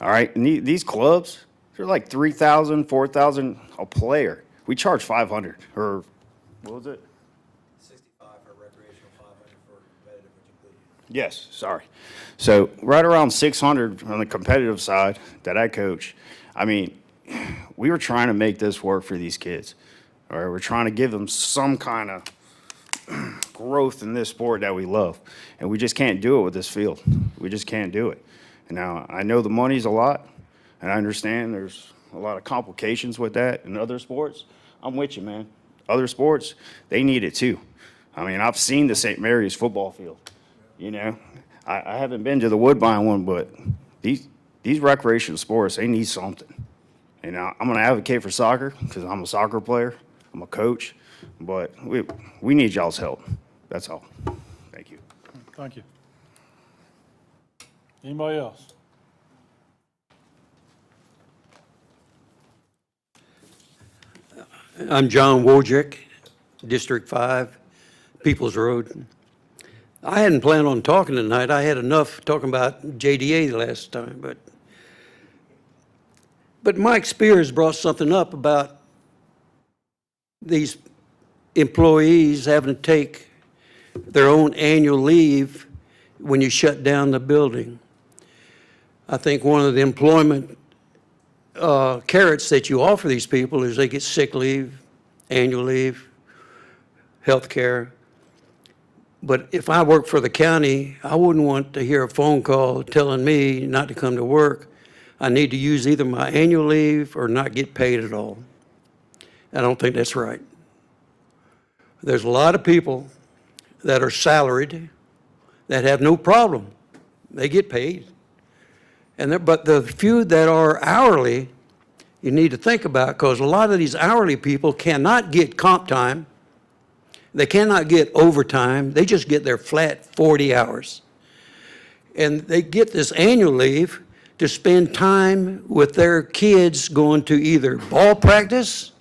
All right, and these clubs, they're like $3,000, $4,000 a player. We charge $500 or what was it? 65 for recreational, 500 for competitive, which included. Yes, sorry. So right around 600 on the competitive side that I coach. I mean, we were trying to make this work for these kids. All right, we're trying to give them some kind of growth in this sport that we love, and we just can't do it with this field. We just can't do it. And now I know the money's a lot, and I understand there's a lot of complications with that in other sports. I'm with you, man. Other sports, they need it too. I mean, I've seen the St. Mary's football field. You know, I haven't been to the Woodbine one, but these recreational sports, they need something. And I'm going to advocate for soccer because I'm a soccer player. I'm a coach. But we need y'all's help. That's all. Thank you. Thank you. Anybody else? I'm John Wojcik, District 5, Peoples Road. I hadn't planned on talking tonight. I had enough talking about JDA the last time, but Mike Spears brought something up about these employees having to take their own annual leave when you shut down the building. I think one of the employment carrots that you offer these people is they get sick leave, annual leave, health care. But if I worked for the county, I wouldn't want to hear a phone call telling me not to come to work. I need to use either my annual leave or not get paid at all. I don't think that's right. There's a lot of people that are salaried that have no problem. They get paid. But the few that are hourly, you need to think about, because a lot of these hourly people cannot get comp time. They cannot get overtime. They just get their flat 40 hours. And they get this annual leave to spend time with their kids going to either ball practice,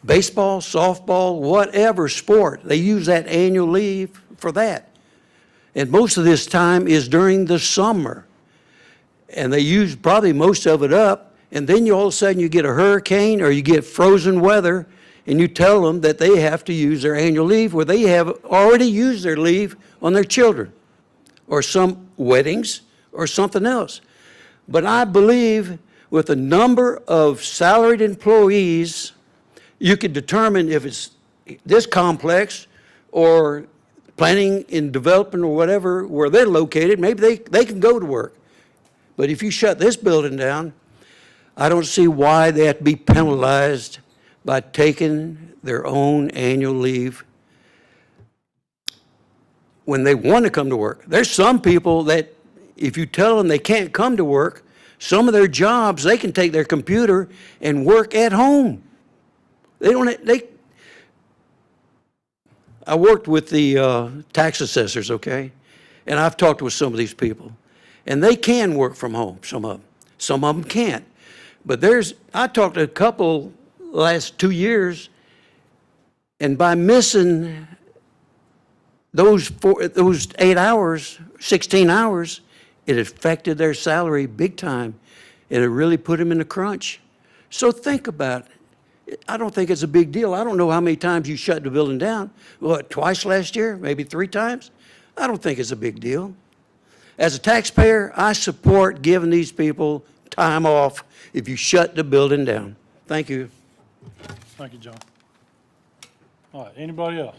baseball, softball, whatever sport. They use that annual leave for that. And most of this time is during the summer. And they use probably most of it up. And then all of a sudden you get a hurricane or you get frozen weather, and you tell them that they have to use their annual leave where they have already used their leave on their children or some weddings or something else. But I believe with the number of salaried employees, you could determine if it's this complex or planning and development or whatever where they're located, maybe they can go to work. But if you shut this building down, I don't see why they have to be penalized by taking their own annual leave when they want to come to work. There's some people that if you tell them they can't come to work, some of their jobs, they can take their computer and work at home. I worked with the tax assessors, okay? And I've talked with some of these people. And they can work from home, some of them. Some of them can't. But I talked to a couple last 2 years, and by missing those 8 hours, 16 hours, it affected their salary big time, and it really put them in a crunch. So think about it. I don't think it's a big deal. I don't know how many times you shut the building down. What, twice last year? Maybe 3 times? I don't think it's a big deal. As a taxpayer, I support giving these people time off if you shut the building down. Thank you. Thank you, John. All right, anybody else?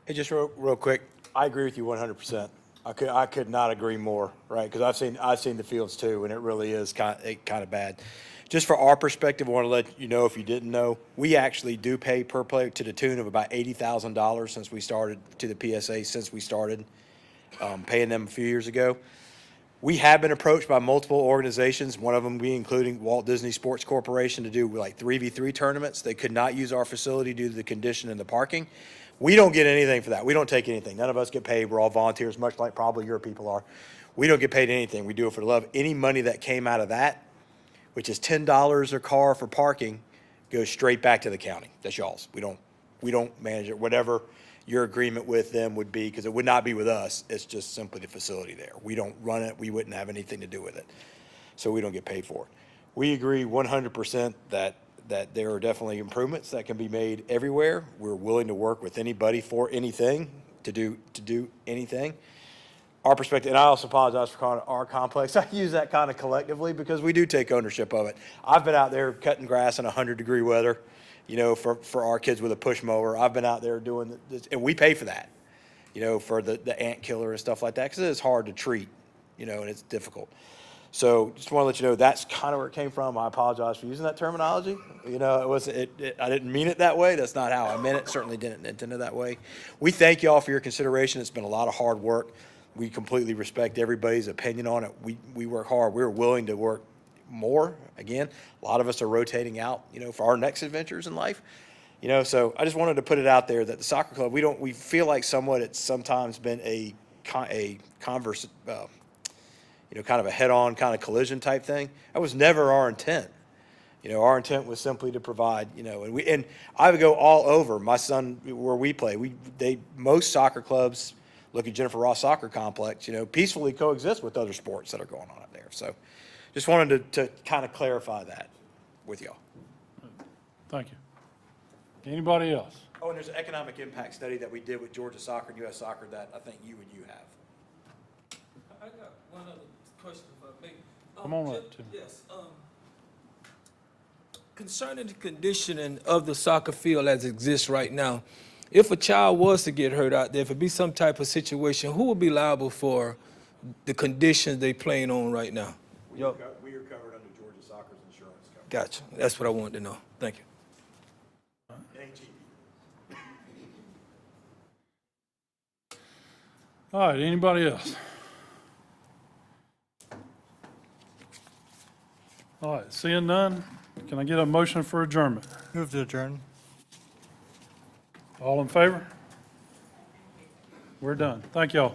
Hey, just real quick, I agree with you 100%. I could not agree more, right? Because I've seen the fields too, and it really is kind of bad. Just for our perspective, I want to let you know, if you didn't know, we actually do pay per player to the tune of about $80,000 since we started, to the PSA since we started paying them a few years ago. We have been approached by multiple organizations, one of them being including Walt Disney Sports Corporation, to do like 3v3 tournaments. They could not use our facility due to the condition and the parking. We don't get anything for that. We don't take anything. None of us get paid. We're all volunteers, much like probably your people are. We don't get paid anything. We do it for the love. Any money that came out of that, which is $10 a car for parking, goes straight back to the county. That's y'all's. We don't manage it. Whatever your agreement with them would be, because it would not be with us. It's just simply the facility there. We don't run it. We wouldn't have anything to do with it. So we don't get paid for it. We agree 100% that there are definitely improvements that can be made everywhere. We're willing to work with anybody for anything, to do anything. Our perspective, and I also apologize for calling it our complex. I use that kind of collectively because we do take ownership of it. I've been out there cutting grass in 100-degree weather, for our kids with a push mower. I've been out there doing this, and we pay for that, for the ant killer and stuff like that, because it is hard to treat, and it's difficult. So just want to let you know that's kind of where it came from. I apologize for using that terminology. I didn't mean it that way. That's not how I meant it. Certainly didn't intend it that way. We thank you all for your consideration. It's been a lot of hard work. We completely respect everybody's opinion on it. We work hard. We're willing to work more. Again, a lot of us are rotating out, for our next adventures in life. So I just wanted to put it out there that the soccer club, we feel like somewhat it's sometimes been a converse, kind of a head-on kind of collision type thing. That was never our intent. Our intent was simply to provide, and I would go all over. My son, where we play, most soccer clubs, look at Jennifer Ross Soccer Complex, peacefully coexist with other sports that are going on up there. So just wanted to kind of clarify that with y'all. Thank you. Anybody else? Oh, and there's an economic impact study that we did with Georgia Soccer and U.S. Soccer that I think you have. I got one other question if I may. Come on up, Tim. Yes. Concerning the conditioning of the soccer field as it exists right now, if a child was to get hurt out there, if it be some type of situation, who would be liable for the conditions they playing on right now? We are covered under Georgia Soccer's insurance coverage. Gotcha. That's what I wanted to know. Thank you. It ain't cheap. All right, anybody else? All right, seeing none, can I get a motion for adjournment? Move to adjourn. All in favor? We're done. Thank y'all.